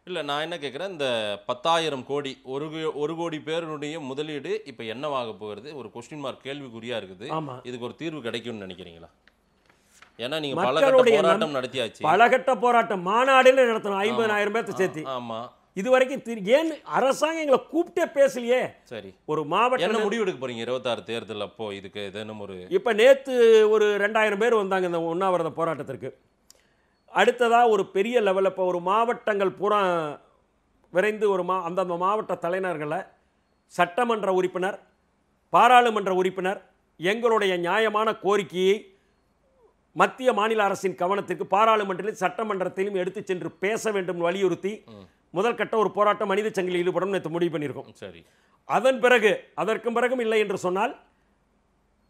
இல்லை, நான் என்ன கேட்குறேன், இந்த 10,000 கோடி 1 கோடி பேருடைய முதலீடு இப்போ என்னவாக போகிறது? ஒரு கொஸ்டின் மார்க், கேள்விக்குறியா இருக்குது. இதுக்கு ஒரு தீர்வு கிடைக்கும்னு நினைக்கிறீங்களா? ஏன்னா நீங்க பலகட்ட போராட்டம் நடத்தியாச்சு, பலகட்ட போராட்டம் மாநாடுல நடத்தணும், 50,000 பேர்த்த சேர்த்து. ஆமா, இதுவரைக்கும் ஏன் அரசாங்கம் எங்களை கூப்பிட்டே பேசலையே? சரி, ஒரு மாவட்டம் என்ன முடிவு எடுக்க போறீங்க 26 தேர்தல் அப்போ? இதுக்கு ஏதேனும் ஒரு இப்போ நேற்று ஒரு 2000 பேர் வந்தாங்க இந்த உண்ணாவிரத போராட்டத்திற்கு. அடுத்ததா ஒரு பெரிய லெவலில் இப்போ ஒரு மாவட்டங்கள் பூரா விரைந்து ஒரு அந்தந்த மாவட்ட தலைநர்களை சட்டமன்ற உறுப்பினர், பாராளுமன்ற உறுப்பினர் எங்களுடைய நியாயமான கோரிக்கையை மத்திய மாநில அரசின் கவனத்திற்கு பாராளுமன்றத்திலும் சட்டமன்றத்திலும் எடுத்து சென்று பேச வேண்டும் வலியுறுத்தி முதல் கட்ட ஒரு போராட்டம் மனித சங்கிலியில் ஈடுபடும் நேற்று முடிவு பண்ணியிருக்கோம். சரி, அதற்கும் பிறகும் இல்லை என்று சொன்னால்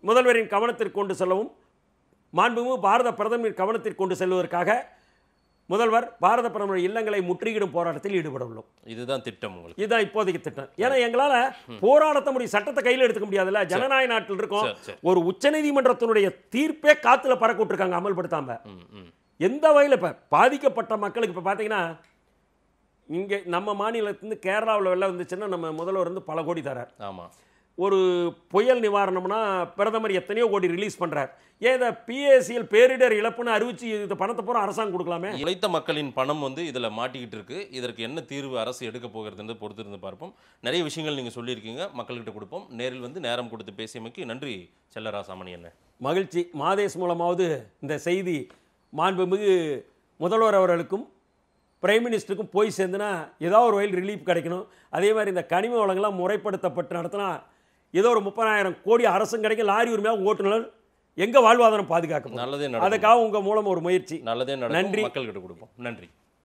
முதல்வரின் கவனத்திற்கு கொண்டு செல்லவும், மாண்புமிகு பாரத பிரதமரின் கவனத்திற்கு கொண்டு செல்வதற்காக முதல்வர் பாரத பிரதமர் இல்லங்களை முற்றுகிடும் போராட்டத்தில் ஈடுபட உள்ளோம். இதுதான் திட்டம் உங்களுக்கு? இதுதான் இப்போதைக்கு திட்டம். ஏன்னா எங்களால் போராடத்த முடியும், சட்டத்தை கையில் எடுத்துக்க முடியாதுல்ல. ஜனநாயக நாட்டில் இருக்கோம். ஒரு உச்சநீதிமன்றத்தினுடைய தீர்ப்பே காத்துல பறக்க விட்டுருக்காங்க அமல்படுத்தாம. எந்த வகையில் இப்போ பாதிக்கப்பட்ட மக்களுக்கு இப்போ பார்த்தீங்கன்னா இங்கே நம்ம மாநிலத்திலிருந்து கேரளாவில் வெள்ளம் வந்துச்சுன்னா நம்ம முதல்வர் வந்து பல கோடி தரார். ஆமாம். ஒரு புயல் நிவாரணம்னா பிரதமர் எத்தனையோ கோடி ரிலீஸ் பண்ணுறார். ஏன் இதை பிஏசிஎல் பேரிடர் இழப்புன்னு அறிவிச்சு இந்த பணத்தை பூரா அரசாங்கம் கொடுக்கலாமே? உழைத்த மக்களின் பணம் வந்து இதில் மாட்டிக்கிட்டு இருக்கு. இதற்கு என்ன தீர்வு அரசு எடுக்க போகிறது பொறுத்திருந்து பார்ப்போம். நிறைய விஷயங்கள் நீங்கள் சொல்லியிருக்கீங்க, மக்கள்கிட்ட கொடுப்போம். நேரில் வந்து நேரம் கொடுத்து பேசியமைக்கு நன்றி செல்லராசாமணி. என்ன மகிழ்ச்சி. மாதேஷ் மூலமாவது இந்த செய்தி மாண்புமிகு முதல்வர் அவர்களுக்கும் பிரைம் மினிஸ்டருக்கும் போய் சேர்ந்துனா ஏதோ ஒரு வகையில் ரிலீஃப் கிடைக்கணும். அதே மாதிரி இந்த கனிம வளங்கள்லாம் முறைப்படுத்தப்பட்டு நடத்தினா ஏதோ ஒரு 30,000 கோடி அரசும் கிடைக்கும். லாரி உரிமையாக ஓட்டுநர் எங்க வாழ்வாதாரம் பாதுகாக்கணும். நல்லதே, அதுக்காக உங்க மூலம் ஒரு முயற்சி. நல்லதே நடக்கும். மக்கள்கிட்ட கொடுப்போம். நன்றி.